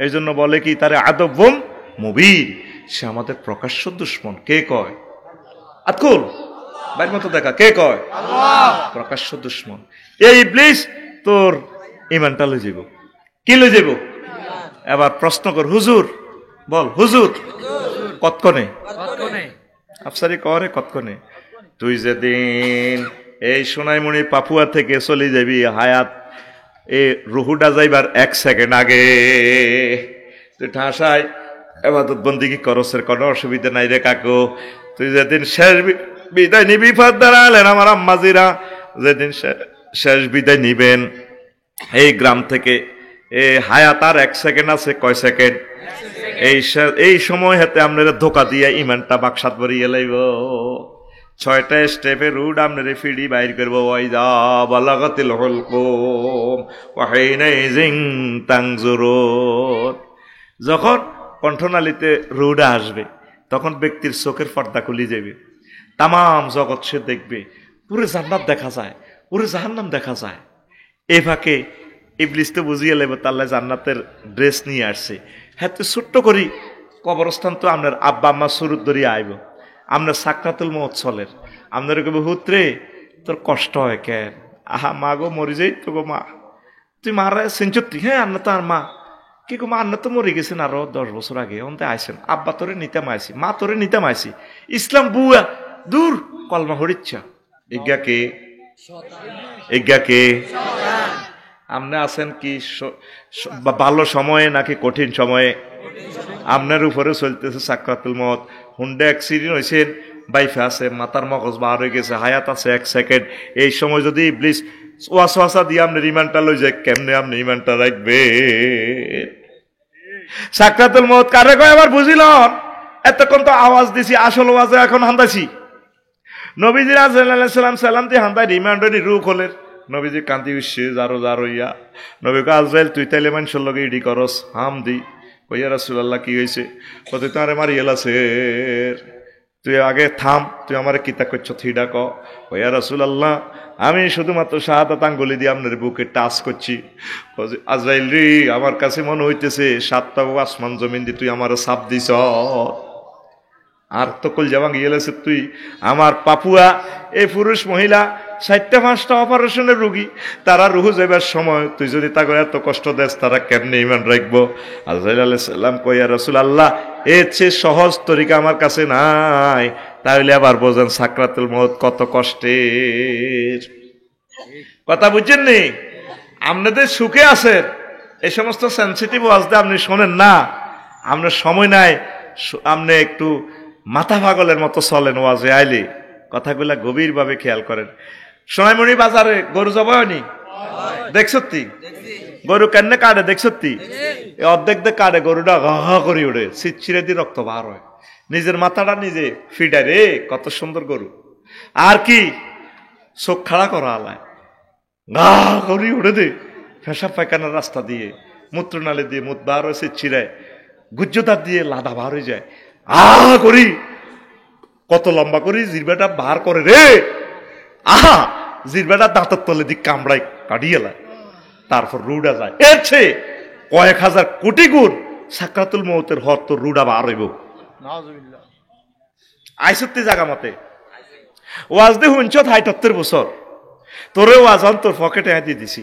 এই জন্য বলে কি তারে আদবম মুবিন, সে আমাদের প্রকাশ্য দুশ্মন। কে কয়? আতকুল বাইর মতো দেখা, কে কয়? প্রকাশ্য দুশ্মন। এই ইবলিস তোর ইমানটা লই যাব। কি লই যাব? এবার প্রশ্ন কর, হুজুর বল, হুজুর কতক্ষণে আফসারি করে? কতক্ষণে? তুই যেদিন এই সোনাইমুড়ি পাপুয়া থেকে চলে যাবি, হায়াত এ রুহুডা যাইবার 1 সেকেন্ড আগে তুই ঠাসায় এবাদত বন্দিগি করসের কোনো অসুবিধা নাই রে কাকু। তুই যেদিন শেষ বিদায় নিবি, দাঁড়ালেন আমার আম্মাজিরা, যেদিন শেষ বিদায় নিবেন এই গ্রাম থেকে, এই হায়াত আর 1 সেকেন্ড আছে। কয় সেকেন্ড? এই সময় হাতে আপনারা ধোকা দিয়ে ইমানটা বাক্সাত ভরিয়ে লাইব। 6টা স্টেপের রুট আপনারে ফিডি বাইর করবো। ওয়াইদা বালাগাতিল হুলকুম ওয়া হিনাইজিন তানজুরুন। যখন কণ্ঠনালীতে রুডা আসবে, তখন ব্যক্তির চোখের পর্দা খুলে যাবে, তামাম জগৎ সে দেখবে, পুরো জান্নাত দেখা যায়, পুরো জাহান্নাম দেখা যায়। এই ফাঁকে ইবলিস তো বুঝিয়ে লেবে তাল্লা জান্নাতের ড্রেস নিয়ে আসছে, হ্যাঁ তো ছোট্ট করি কবরস্থান তো আপনার আব্বা আম্মা সুরুত ধরিয়া আইব, আপনার সাকরাতুল মৌত চলের, আপনার কবে হুত্রে তোর কষ্ট হয় কেন, আহা মা গো মরি যাই তো গো মা, তুই মারা সেঞ্চুত্তি, হ্যাঁ আন্না তো আর মা কি গো, মা আন্না তো মরে গেছেন আরো 10 বছর আগে, অন্তে আইসেন আব্বা তোরে নিতাম আইসি, মা তোরে নিতাম আইসি, ইসলাম বুয়া দূর কলমা হরিচ্ছা ইজ্ঞাকে আপনি আছেন কি ভালো সময়ে নাকি কঠিন সময়ে? আপনার উপরে চলতেছে সাকরাতুল মওত, হুন্ডা অ্যাক্সিডেন্ট হয়েছেন, বাইফে আছে, মাথার মগজ বার হয়ে গেছে, হায়াত আছে 1 সেকেন্ড, এই সময় যদি ইবলিস ওয়াসওয়াসা দিয়ে আপনি ইমানটা লই যায়, কেমনে আপনি ইমানটা রাখবেন? সাকরাতুল মওত কারে কয় আবার বুঝিলন? এতক্ষণ তো আওয়াজ দিছি, আসল আওয়াজে এখন হান্দাছি। নবীজি সাল্লাম সালাম দিয়ে হান্দায় রিমান্ডারি রুখ হলের, নবীজি কান্দি উঠছে জারো ইয়া, নবী কা আজরাইল তুই তাইলে মানুষের লগে ইডি করস, হাম দি কইয়া রাসূলুল্লাহ কি হয়েছে? কত তারে মারি এলাছে, তুই আগে থাম, তুই আমার কিতা করছ থিডা ক। কইয়া রাসূলুল্লাহ আমি শুধুমাত্র শাহাদাত আঙ্গুলি দিয়ে আপনার বুকে টাচ করছি। আজরাইল রে আমার কাছে মনে হইতেছে 7টা আসমান জমিন দিয়ে তুই আমার সাপ দিছ, আর তো কল যাবাং গিয়েছে তুই আমার পাপুয়া এই পুরুষ মহিলা 4-5টা অপারেশনের রোগী, তারা রুহু যাইবার সময় তুই যদি তাকে এত কষ্ট দেস, তারা কেমনে ইমান রাখবো? আজরাইল আলাইহিস সালাম কইয়া রাসূলুল্লাহ এর চেয়ে সহজ তরিকা আমার কাছে নাই, তাহলে আবার বোঝেন সাকরাতুল মওত কত কষ্টের। কথা বুঝছেন নি? আপনাদের সুখে আছেন, এই সমস্ত সেন্সিটিভ ওয়াজটা আপনি শোনেন না, আপনার সময় নাই, আপনি একটু মাথা পাগলের মতো চলেন ওয়াজে আইলে, কথাগুলা গভীর ভাবে খেয়াল করেন। সোনাইমুড়ি বাজারে গরু জবায়নি দেখছতি? গরু কেন কাটে দেখছতি? অর্ধেক দিয়ে কাটে, গরুটা ঘা করে ওঠে, ছিঁড়ে দিয়ে রক্ত বার হয়, নিজের মাথাটা নিজে ফিডায় রে, কত সুন্দর গরু। আর কি চোখ খাড়া করা আলায়, ঘা করে উঠে দে, পেশাব পায়খানার রাস্তা দিয়ে, মূত্রনালী দিয়ে মুখ বার হয়েছে, ছিঁড়ায় গুজ্জদার দিয়ে লাদা বার হয়ে যায়, করি কত লম্বা করি জিরবাটা বার করে রে, আহা জিরবাটা দাঁতের তলে দিক কামড়াই কাটিয়ে, তারপর রুডা যায়, এর চেয়ে কয়েক হাজার কোটি গুণ সাকরাতুল মওতের হর তোর রুডা বার হইব। আইসত্তি জাগা মতে ওয়াজ দে হুঞ্চ ৭৮ বছর, তোরে ওয়াজ তোর পকেটে দিয়ে দিছি,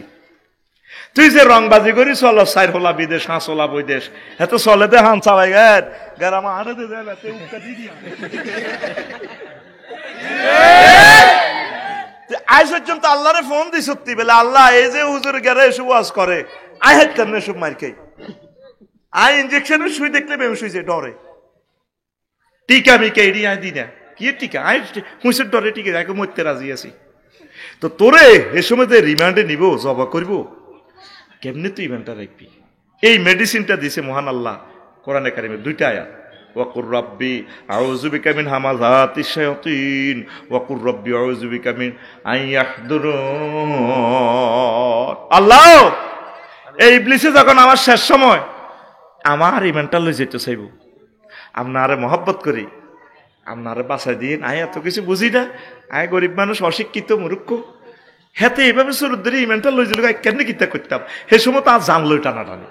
তুই যে রংবাজি করি চল 4 হলা বিদেশ 5 হলা বৈদেশ, এত চলে দে হান চালাই গেরামা আড়ে দে আজ পর্যন্ত আল্লাহরে ফোন দি সত্যি বেলা, আল্লাহ এই যে হুজুর গেরে এসব ওয়াজ করে, আই হাত কেমনে এসব মার খাই, আই ইঞ্জেকশনের সুই দেখলে বেহুশ হইছে ডরে, টিকা মিকা এড়ি আই দি না, কি টিকা আই হুঁসের ডরে টিকা আগে মরতে রাজি আছি। তো তোরে এ সময় যে রিমান্ডে নিব, জবা করব, কেমনে তুই ইমানটা রাখবি? এই মেডিসিনটা দিছে মহান আল্লাহ কোরআনে কারিমে 2টা আয়াত, ওয়াকুর রব্বি আউযু বিকা মিন হামাযাতিশ শায়াতিন ওয়াকুর রব্বি আউযু বিকা মিন আইয়াহদুরুন। আল্লাহ এই ইবলিসে যখন আমার শেষ সময় আমার ইমানটা লই যেতে চাইব, আপনারে মহব্বত করি, আপনারে বাঁচাই দিন, আয় এত কিছু বুঝি না, আয় গরিব মানুষ, অশিক্ষিত মূর্খ, হেতে এইভাবে শুরু ধরে ইমেন্টাল লই যাল, কেন কিতা করতাম, সে সময় তা জানলো টানাটানি,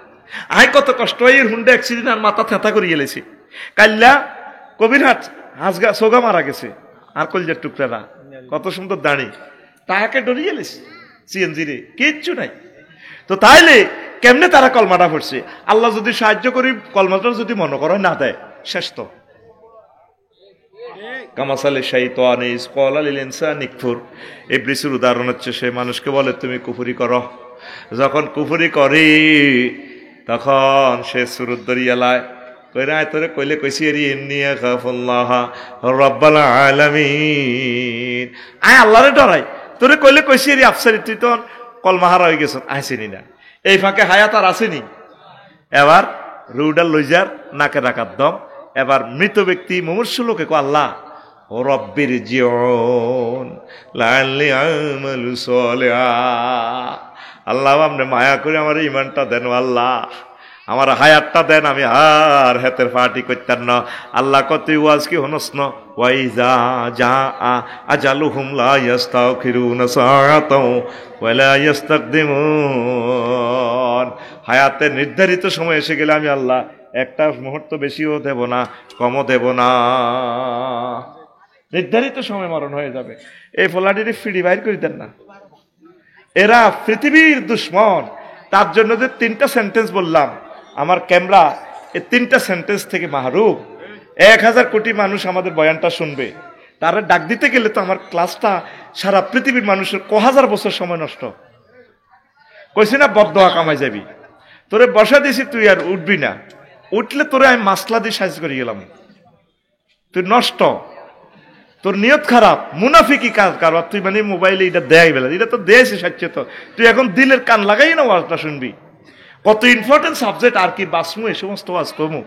আয় কত কষ্ট হয়, এর হুন্ডা অ্যাক্সিডেন্ট আর মাথা থেঁতা করে গেলেছি, কাল্লা কবিরহাট হাঁসগা সোগা মারা গেছে, আর কলজার টুকরারা কত সুন্দর দাঁড়ি, তাহাকে ডরিয়ে গেলেছি সিএনজি রে, কিচ্ছু নাই। তো তাইলে কেমনে তারা কলমাটা পড়ছে? আল্লাহ যদি সাহায্য করি, কলমাটা যদি মনে করে না দেয়, শেষ তো। কামাসালে শাইতানি ইয ক্বালা লিল ইনসানি কুফর, ইবলিসের উদাহরণ হচ্ছে সে মানুষকে বলে তুমি কুফরি করো, যখন কুফরি করে তখন সে সুরত দরিয়ালায় কইরায় তোরে কইলে কইছি এরি ইন্নিয়া খাফুল্লাহ রাব্বাল আলামিন, আয় আল্লাহরে ডরাই, তোরে কইলে কইছি এরি আফসারি, তুই তো কলমাহারা হয়ে গেছ, আইসিনি না, এই ফাঁকে হায়াত আর আসেনি। এবার রুডাল লইজার নাকে রাখার দম, এবার মৃত ব্যক্তি মুমূর্ষু লোকে কো আল্লাহ ও রব্বির জিউন লাআল্লি আমালু সালিহা, আল্লাহ আপনি মায়া করে আমার ইমানটা দেন, আল্লাহ আমার হায়াতটা দেন, আমি আর হেতের পার্টি করতাম না। আল্লাহ কত ওয়াজ কি হনস না, ওয়াইজা জা আজালুহুম লা ইস্তাগফিরুনা সাআতাও ওয়া লা ইস্তাকদিমুন, হায়াতের নির্ধারিত সময় এসে গেলে আমি আল্লাহ একটা মুহূর্ত বেশিও দেব না, কমও দেব না। নির্ধারিত সময় মরণ হয়ে যাবে। এই ফোলাটির ফিরি বাইর করে দেন না। এরা পৃথিবীর দুশ্মন। তার জন্য যে 3টা সেন্টেন্স বললাম, আমার ক্যামেরা এই 3টা সেন্টেন্স থেকে মাহরুম। 1000 কোটি মানুষ আমাদের বয়ানটা শুনবে, তারা ডাক দিতে গেলে তো আমার ক্লাসটা সারা পৃথিবীর মানুষের 1000 বছর সময় নষ্ট। কইছি না বদদোয়া কামাই যাবি, তোরে বসা দিছি, তুই আর উঠবি না। উঠলে তোরে আমি মাসলা দিয়ে সাইজ করে গেলাম, তুই নষ্ট, তোর নিয়ত খারাপ, মুনাফিকি কাজ কারবার। তুই মানে মোবাইলে এটা দেয় বেলা, এটা তো দেয়ছি সাচ্চে, তো তুই এখন দিলের কান লাগাই না ওয়াজটা শুনবি। কত ইম্পর্টেন্ট সাবজেক্ট, আর কি বাসমু এই সমস্ত ওয়াজ কমু।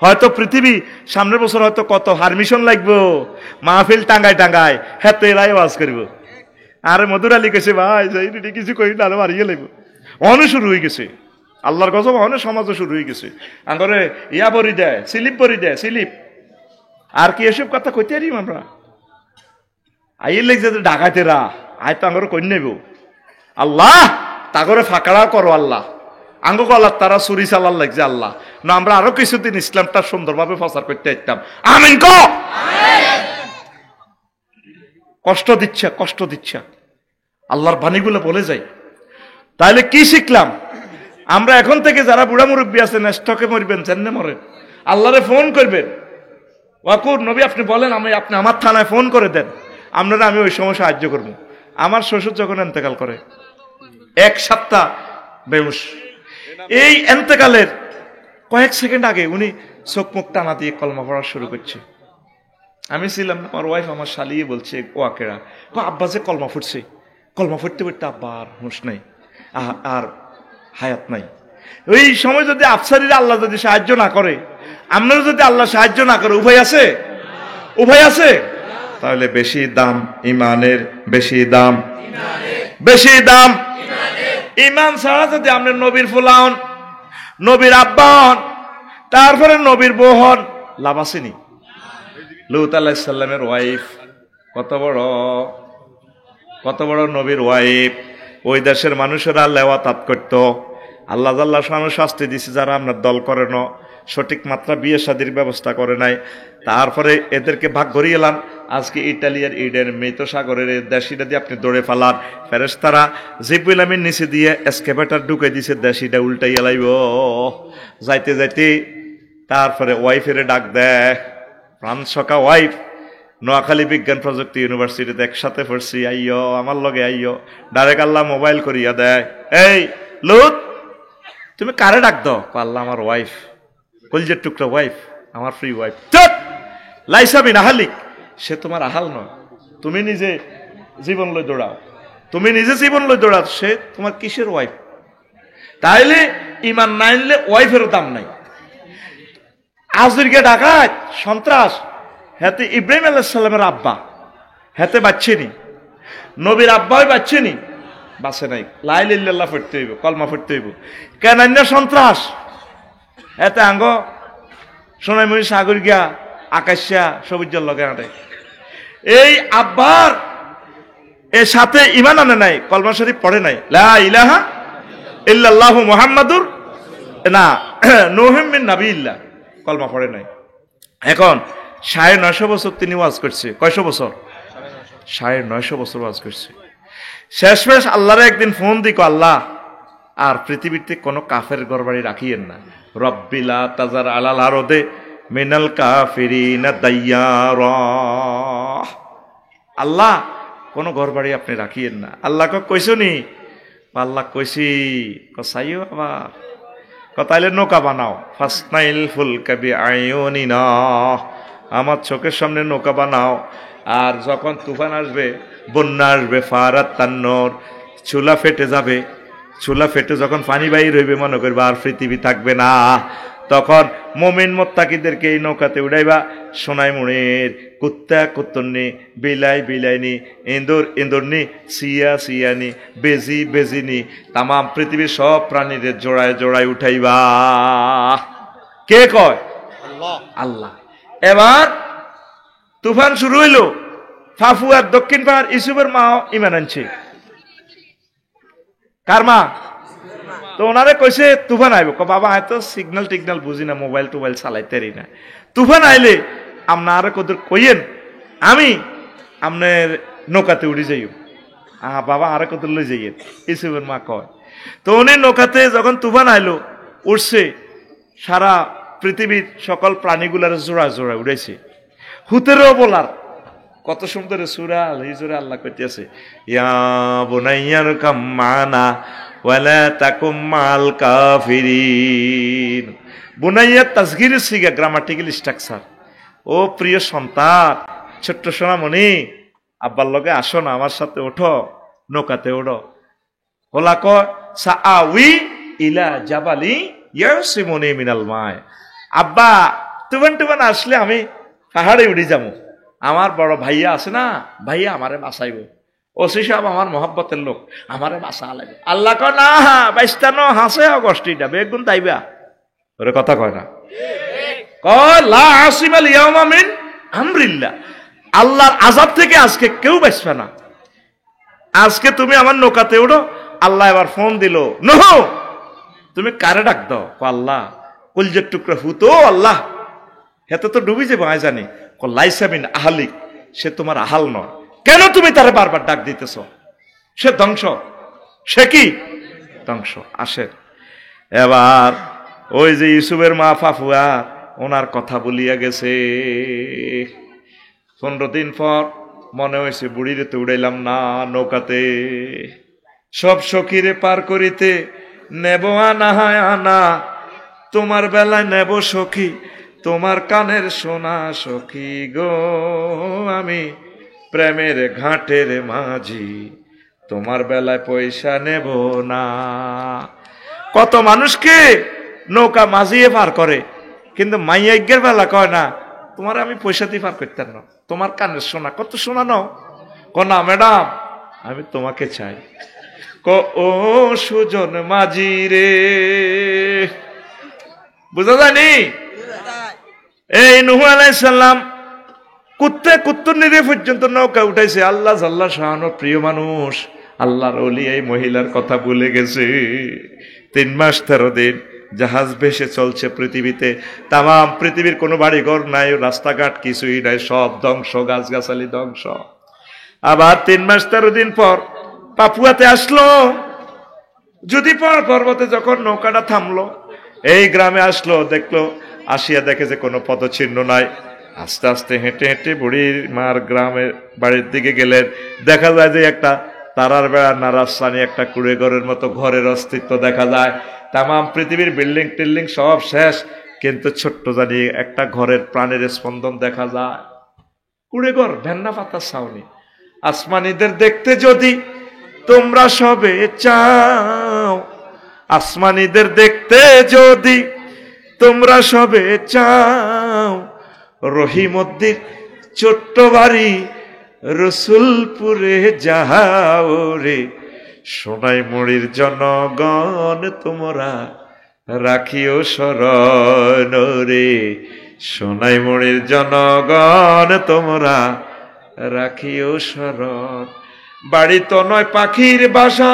হয়তো পৃথিবী সামনের বছর হয়তো কত হারমিশন লাগবো, মাহফিল টাঙ্গায় টাঙ্গায়, হ্যাঁ তো এরাই ওয়াজ করব। আরে মধুর আলী কেছে ভাই কিছু করি না, আরো হারিয়ে লাগবো। অনেক শুরু হয়ে গেছে আল্লাহর গজব, অনেক সমাজও শুরু হয়ে গেছে। আঙ্গরে ইয়া বরি দেয়, স্লিপ বরি দেয়, স্লিপ। আর কি এসব কথা কইতে পারি আমরা? আইয়ের লেগছে ডাকাতেরা, আয় তো আঙ্গরে কই নেব। আল্লাহ তাগরে ফাঁকড়া করো আল্লাহ, আঙ্গ আল্লাহ তারা চুরি চালার লাগছে আল্লাহ। না আমরা আরো কিছুদিন ইসলামটা সুন্দরভাবে প্রচার করতে চাইতাম। আমিন ক। কষ্ট দিচ্ছে, কষ্ট দিচ্ছে, আল্লাহর বাণীগুলো বলে যাই। তাহলে কি শিখলাম আমরা? এখন থেকে যারা বুড়া মুরব্বী আছেন, স্টকে মরবেন, জেনে মরেন, আল্লাহরে ফোন করবেন। ওয়াকুর নবী আপনি বলেন, আপনি আমার থানায় ফোন করে দেন, আপনারা আমি ওই সময় সাহায্য করবো। আমার শ্বশুর যখন এন্তেকাল করে 1 সপ্তাহ বেহুশ, এই এন্তেকালের কয়েক সেকেন্ড আগে উনি চোখ মুখ টানা দিয়ে কলমা পড়া শুরু করছে। আমি ছিলাম, আমার ওয়াইফ আমার শালিয়ে বলছে ওয়াকেরা, আব্বা যে কলমা ফুটছে, কলমা ফুটতে ফুটতে আব্বা আর হুঁশ নাই, আর হায়াত নাই। ওই সময় যদি আফসারিরা আল্লাহ যদি সাহায্য না করে, আপনারা যদি আল্লাহ সাহায্য না করে, উভয় আছে, উভয় আছে। তাহলে বেশি দাম ইমানের, বেশি দাম, বেশি দাম ইমান ছাড়া যদি আপনি নবীর ফুলান, নবীর আব্বা হন, তারপরে নবীর বউ হন, লাভ আসেনি? লূত আলাইহিস সালামের ওয়াইফ কত বড় নবীর ওয়াইফ। ওই দেশের মানুষেরা লেওয়াতাত করত। আল্লাহ আল্লাহ শাস্তি দিছে যারা আপনার দল করে না, সঠিক মাত্রা বিয়ে শাদীর ব্যবস্থা করে নাই। তারপরে এদেরকে ভাগ করিয়ে এলাম। আজকে ইটালিয়ার ইডেন মৃত সাগরের দেশিটা দিয়ে আপনি দৌড়ে ফেলান, ফেরেশতারা জিবরিল আমিন নিচে দিয়ে এসকেভেটর ঢুকে দিছে, দেশিটা উল্টাইয়া লাইব। যাইতে যাইতে তারপরে ওয়াইফের ডাক দেয়, প্রাণ সকা ওয়াইফ, নোয়াখালী বিজ্ঞান প্রযুক্তি ইউনিভার্সিটিতে একসাথে পড়ছি, আইয় আমার লগে আইয়। ডাইরেক্ট আল্লাহ মোবাইল করিয়া দেয়, এই লুত তুমি কারে ডাক দাও? আল্লাহ আমার ওয়াইফ, কলিজের টুকরা ওয়াইফ, আমার ফ্রি ওয়াইফ। লাইসা বিন আহালিক, সে তোমার আহাল নয়, তুমি নিজে জীবন লই দৌড়াও, তুমি নিজে জীবন লই দৌড়াও, সে তোমার কিসের ওয়াইফ? তাইলে ইমান না আনলে ওয়াইফেরও দাম নাই। আজকে ডাকাত সন্ত্রাস, হাতে ইব্রাহিম আলাইহিস সালামের আব্বা, হাতে বাচ্চেনি, নবীর আব্বাই বাচ্চেনি, বাসে নাই। লা ইলাহা ইল্লাল্লাহ পড়তে হইব, কলমা পড়তে হইব। কেন সন্ত্রাস? এতে আঙ্গ সোনাইমুড়ি সাগর গিয়া আকাশিয়া সবুজের লগে আটে। এই আব্বার এর সাথে ইমান আনে নাই, কলমা শরীফ পড়ে নাই, লা ইলাহা ইল্লাল্লাহু মুহাম্মাদুর না নূহুম মিন নাবিয়্যিল্লাহ, কলমা পড়ে নাই। এখন 950 বছর তিনি ওয়াজ করছে। কয়শো বছর? 950 বছর ওয়াজ করছে। শেষমেশ আল্লাহরে একদিন ফোন দিক, আল্লাহ আর পৃথিবীতে কোনো কাফের ঘরবাড়ি রাখিয়েন না, রব্বিলা তাজার আলাল আরদে মিনাল কাফিরিনা দাইয়ারা, আল্লাহ কোনো ঘরবাড়ি আপনি রাখিয়েন না। আল্লাহ কইছনি? আল্লাহ কইছি, কসাইও আবার তাইলে নৌকা বানাও, ফাসনাইল ফুলকা বিআয়ুনিনা, আমার চোখের সামনে নৌকা বানাও। আর যখন তুফান আসবে, বন্যা আসবে, ফারাত তান্নর, চুলা ফেটে যাবে, চুলা ফেটে যখন পানি বাইর হইবে, মনে করবে আর পৃথিবী থাকবে না, তখন মুমিন মুত্তাকিদেরকে এই নৌকাতে উড়াইবা। সোনাইমুড়ির কুত্তা কুত্তরনি, বিলাই বিলাইনি, ইন্দুর ইন্দুরনি, সিয়া সিয়ানি, বেজি বেজিনি, তামাম পৃথিবীর সব প্রাণীদের জোড়ায় জোড়ায় উঠাইবা। কে কয়? আল্লাহ। এবার তুফান শুরু হইল। ফাফুয়ার দক্ষিণ পাহাড় ইসুফের মা ইমান আনছে। কার মা? তো ওনারে কইছে তুফান আইব, বাবা এত সিগন্যাল টিগনাল বুঝি না, মোবাইল টোবাইল চালাইতেরি না, তুফান আইলে আপনার কদর কইয়েন আমি আপনার নৌকাতে উড়ে যাইব। বাবা আরে কত লই যাইয়েন, ইসুবের মা কয়। তো উনি নৌকাতে যখন তুফান আইলো উঠছে, সারা পৃথিবীর সকল প্রাণীগুলার জোড়া জোড়া উড়েছে। হুতেরও বলার কত সুন্দর সূরা আল হিজরে আল্লাহ কইতেছে, ইয়া বুনাইয়ার কাম্মানা ওয়ালা তাকুম মাল কাফিরিন। বুনাইয়া তাসগীরের সিগা, গ্রামাটিক্যাল স্ট্রাকচার। ও প্রিয় সন্তান, ছোট্ট সোনামণি, আব্বার লগে আসো না, আমার সাথে ওঠো, নৌকাতে ওঠো। ওলা কয় সাআউই ইলা জাবালি ইয়াসিমুনি মিনাল মায়। আব্বা তুফান টুফান আসলে আমি পাহাড়ে উঠে যাবো, আমার বড় ভাইয়া আছে না, ভাইয়া আমারে বাঁচাইব, ওসি সাহেব আমার মহব্বতের লোক, আমারে বাঁচা লাগবে। আল্লাহ কয় না, বাইস্তানো হাসে অগস্টিটা বেগুন তাইবা, ওরে কথা কয় না, কয় লা আসিমাল ইয়াউমা মিন আমরিল্লাহ, আল্লাহর আযাব থেকে আজকে কেউ বাঁচবে না। আজকে তুমি আমার নৌকাতে উঠো। আল্লাহ এবার ফোন দিল, নোহ তুমি কারে ডাক দাও? আল্লাহ। কলজের টুকরা হুতো আল্লাহ, হেতে তো ডুবি যাবো আয় জানি। লাইসা মিন আহালিক, সে তোমার আহাল নয়, কেন তুমি তারে বারবার ডাক দিতেছ? সে ধ্বংস, সে কি ধ্বংস। আসে এবার ওই যে ইউসুফের মা ফাফুয়া, ওনার কথা বলিয়া গেছে। 15 দিন পর মনে হয়েছে বুড়িরে তো উড়াইলাম না নৌকাতে, সব সখীরে পার করিতে নেব আনা হায় আনা, তোমার বেলায় নেব সখী তোমার কানের সোনা সখী গো, আমি প্রেমের ঘাটের মাঝি, তোমার বেলায় পয়সা নেব না। কত মানুষকে নৌকা মাঝিয়ে পার করে, কিন্তু মাইয়াজ্ঞের বেলা কয় না, তোমার আমি পয়সা দিয়ে পার করতাম না, তোমার কানের সোনা। কত সোনা নাও? না ম্যাডাম, আমি তোমাকে চাই। ও সুজন মাঝি রে, বুঝা যায়নি? এই নূহ আলাইহিস সালাম কুত্তুর নিরে পর্যন্ত নৌকা উঠাইছে। আল্লাহ জাল্লা শাহানুর প্রিয় মানুষ, আল্লাহর ওলি এই মহিলার কথা ভুলে গেছে। 3 মাস 13 দিন জাহাজ ভেসে চলছে পৃথিবীতে। তামাম পৃথিবীর কোনো বাড়িঘর নাই, রাস্তাঘাট কিছুই নাই, সব ধ্বংস, গাছগাছালি ধ্বংস। আবার 3 মাস 13 দিন পর পাপুয়াতে আসলো। যদি পর্বতে যখন নৌকাটা থামলো, এই গ্রামে আসলো, দেখলো, আসিয়া দেখে যে কোনো পদচিহ্ন নাই। আস্তে আস্তে হেঁটে হেঁটে বুড়ির মার গ্রামের বাড়ির দিকে গেলেন। দেখা যায় যে একটা তারার বেড়া নারাস্তানি একটা কুড়ে ঘরের মতো ঘরের অস্তিত্ব দেখা যায়। তামাম পৃথিবীর বিল্ডিং টিল্ডিং সব শেষ, কিন্তু ছোট্ট জানি একটা ঘরের প্রাণের স্পন্দন দেখা যায়। কুড়ে ঘর, ভেন্না পাতার ছাউনি। আসমানিদের দেখতে যদি তোমরা সবে চাও, আসমানিদের দেখতে যদি তোমরা সবে চাও, রহিমদ্দির ছোট্ট বাড়ি রসুলপুরে যাও রে, সোনাই মুড়ির জনগণ তোমরা রাখিও শরণ রে, সোনাই মুড়ির জনগণ তোমরা রাখিও শরণ। বাড়ি তো নয় পাখির বাসা,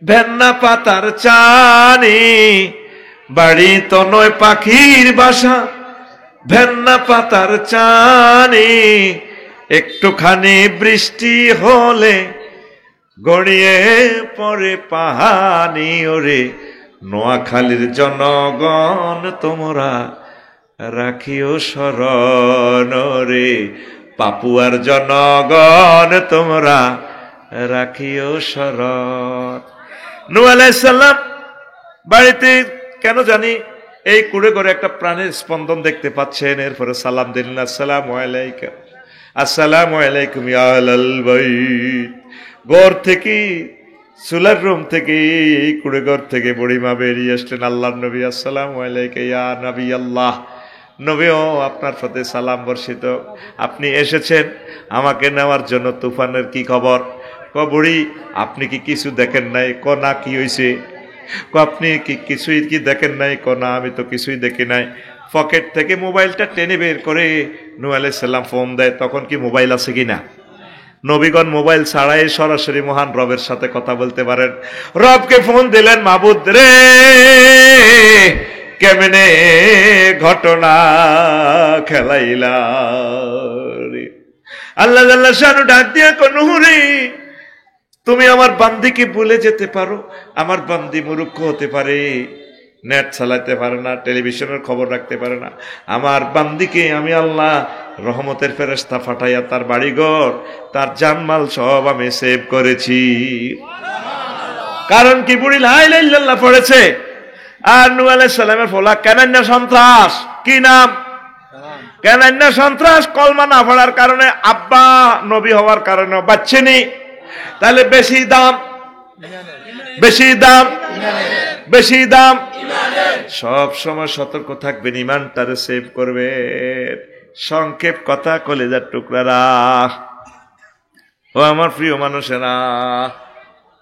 ভেন্না পাতার চানি, বাড়ি তো নয় পাখির বাসা, ভেন্না পাতার চানি, একটুখানি বৃষ্টি হলে গড়িয়ে পড়ে পাহানি ওরে, নোয়াখালীর জনগণ তোমরা রাখিও শরণ রে, পাপুয়ার জনগণ তোমরা রাখিও শরণ। নূহ আলাইহিস সালাম বাড়িতে কেন জানি এই কুড়ে ঘরে একটা প্রাণের স্পন্দন দেখতে পাচ্ছেন। এরপরে সালাম দিলেন, আসসালামু আলাইকুম, আসসালামু আলাইকুম ইয়া আহলাল বাইত। ঘর থেকে, চুলার রুম থেকে, এই কুড়ে ঘর থেকে বুড়িমা বেরিয়ে আসলেন। আল্লাহর নবী, আসসালামু আলাইকা ইয়া নবী আল্লাহ। নবীও আপনার প্রতি সালাম বর্ষিত, আপনি এসেছেন আমাকে নেওয়ার জন্য। তুফানের কি খবর? বুড়ি আপনি কি কিছু দেখেন নাই? না কি হয়েছে? আপনি কি কিছুই কি দেখেন নাই? না আমি তো কিছুই দেখি নাই। পকেট থেকে মোবাইলটা টেনে বের করে নূহ আলাইহিস সালাম ফোন দেয়। তখন কি মোবাইল আছে কিনা? নবীগণ মোবাইল ছাড়াই সরাসরি মহান রবের সাথে কথা বলতে পারেন। রবকে ফোন দিলেন, মাবুদ রে কেমনে ঘটনা খেলাইলা। আল্লাহ আল্লাহ শানু ডাক দিয়া কোন রে, তুমি আমার বান্দিকে ভুলে যেতে পারো। আমার বান্দি মূর্খ হতে পারে, নেট চালাতে পারে না, টেলিভিশনের খবর রাখতে পারে না। আমার বান্দিকে আমি আল্লাহ রহমতের ফেরেশতা পাঠাইয়া তার বাড়িঘর, তার জানমাল সব আমি সেভ করেছি। কারণ কি? বুড়ি লা ইলাহা ইল্লাল্লাহ পড়েছে। আর নূহ আলাইহিস সালামের ফলা কেনান্না সন্ত্রাস, কি নাম? কেনান্না সন্ত্রাস। কলমা না পড়ার কারণে, আব্বা নবী হওয়ার কারণে বাচ্চেনি। তাহলে বেশি দাম, বেশি দাম, বেশি দাম। সব সময় সতর্ক থাকবেন, ইমানটারে সেভ করবেন। সংক্ষেপ কথা, কলেজার টুকরারা, ও আমার প্রিয় মানুষেরা,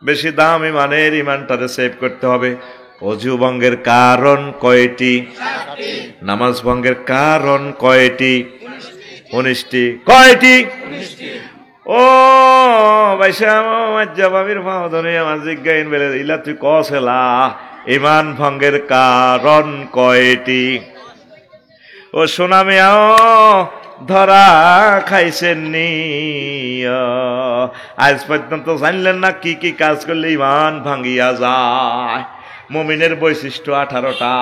বেশি দাম ইমানের, ইমানটারে সেভ করতে হবে। অজু ভঙ্গের কারণ কয়টি? নামাজ ভঙ্গের কারণ কয়টি? 19টি। কয়টি? ও ভাইসা জবাবির ফাহদনে আমার জিজ্ঞাইন বেলে ইলা তুই কসেলা ইমান ভঙ্গের কারণ কয়টি? ও সোনা মিয়াও ধরা খাইছেন নি? আজ পর্যন্ত জানলেন না কি কি কাজ করলে ইমান ভাঙ্গিয়া যায়? মুমিনের বৈশিষ্ট্য 18টা।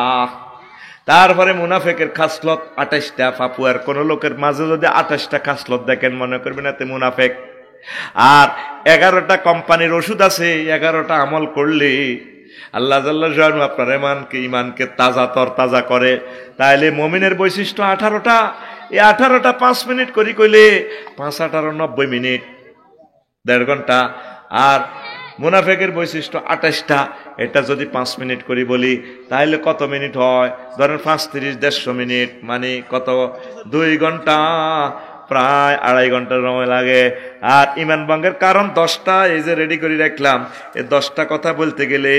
তারপরে মুনাফেকের খাসলত 28টা। পাপুয়ার কোন লোকের মাঝে যদি 28টা খাসলত দেখেন, মনে করবেন এতে মুনাফেক। আর 11টা কোম্পানির ওষুধ আছে, 11টা আমল করলে আল্লাহ জাল্লাহ শানহু আপনার ইমানকে তাজা তরতাজা করে। তাইলে মুমিনের বৈশিষ্ট্য 18টা। এই 18টা 5 মিনিট করি কইলে 5 18 90 মিনিট, 1.5 ঘন্টা। আর মুনাফেকের বৈশিষ্ট্য 28টা। এটা যদি 5 মিনিট করি বলি তাহলে কত মিনিট হয়? ধরেন 5 30 150 মিনিট, মানে কত? 2 ঘন্টা, প্রায় 2.5 ঘন্টা সময় লাগে। আর ইমান ভঙ্গের কারণ 10টা, এই যে রেডি করে রাখলাম। এই 10টা কথা বলতে গেলে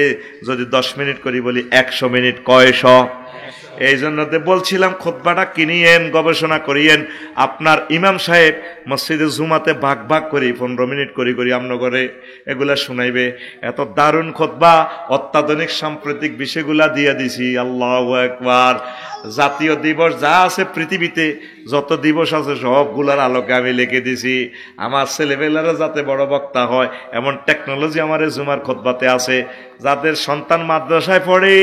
যদি 10 মিনিট করি বলি 100 মিনিট। কয়শো? এই জন্য বলছিলাম খুতবাটা কিনিয়েন, গবেষণা করিয়েন। আপনার ইমাম সাহেব মসজিদে জুমাতে ভাগ ভাগ করি 15 মিনিট করি করি আমন করে এগুলা শুনাইবে। এত দারুণ খুতবা, অত্যাধুনিক সাম্প্রতিক বিষয়গুলা দিয়ে দিছি। আল্লাহু আকবার। জাতীয় দিবস যা আছে পৃথিবীতে, যত দিবস আছে সবগুলার আলোকে আমি লিখে দিছি। আমার ছেলেমেয়েরা যাতে বড় বক্তা হয় এমন টেকনোলজি আমার জুমার খুতবাতে আছে। যাদের সন্তান মাদ্রাসায় পড়ে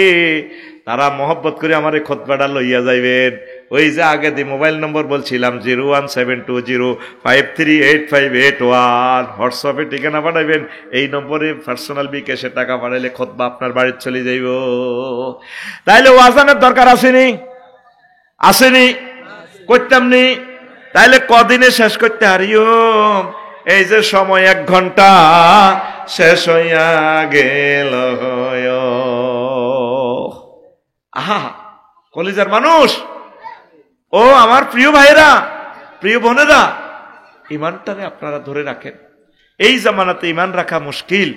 তারা মহব্বত করে আমার এই খুতবাটা লইয়া যাইবেন। ওই যে আগে দি মোবাইল নম্বর বলছিলাম 01720538581, হোয়াটসঅ্যাপে ঠিকানা পাঠাইবেন। এই নম্বরে পার্সোনাল বিকাশে টাকা পাঠাইলে খুতবা আপনার বাড়িতে চলে যাইব। তাইলে ওয়াজানের দরকার আসেনি? আসেনি? করতাম নি? তাইলে কদিনে শেষ করতে হারিও? এই যে সময় 1 ঘন্টা শেষ হইয়া গেল। আহা কলিজার মানুষ, ও আমার প্রিয় ভাইরা, প্রিয় বোনেরা, ইমানটারে আপনারা ধরে রাখেন। এই জামানাতে ইমান রাখা মুশকিল।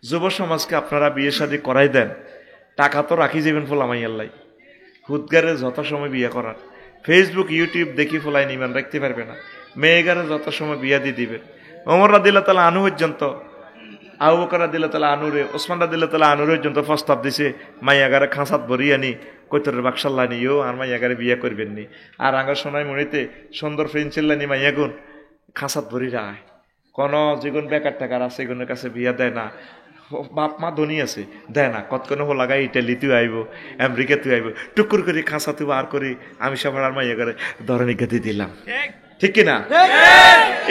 যুব সমাজকে আপনারা বিয়ে শাদী করাই দেন, টাকা তো রাখি যাবেন ফোলামাই আল্লাহ। হুদগারে যত সময় বিয়ে করার, ফেসবুক ইউটিউব দেখি ফোলাইন ইমান রাখতে পারবে না। মেয়েগারে যত সময় বিয়া দিয়ে দিবেন। ওমর রাদিয়াল্লাহু তাআলা আনহু পর্যন্ত, আবু বকর রাদিয়াল্লাহু তাআলা আনুরে, ওসমান রাদিয়াল্লাহু তাআলা আনুরে পর্যন্ত প্রস্তাব দিছে মাইয়াগারে খাঁচাত ভরি আনি কৈতরের বাক্সাল্লা নিও আর মাইয়াগারে বিয়া করবেন নি। আর আঙ্গার সোনাই মনিতে সুন্দর ফ্রেন্সিল্লা নি মাইয়াগুন খাঁচাত ভরি রায়। কোন যেগুন বেকার টাকার আছে এগুনের কাছে বিয়া দেয় না। বাপ মা ধনী আছে, দেয় না। কতক্ষণ হো লাগাই ইটালিতেও আইব, আমেরিকাতেও আইব, টুকুর করে খাঁচাতেও আর করে আমি সব আর মাইয়াগারে ধরনিকা দিয়ে দিলাম। ঠিক কিনা?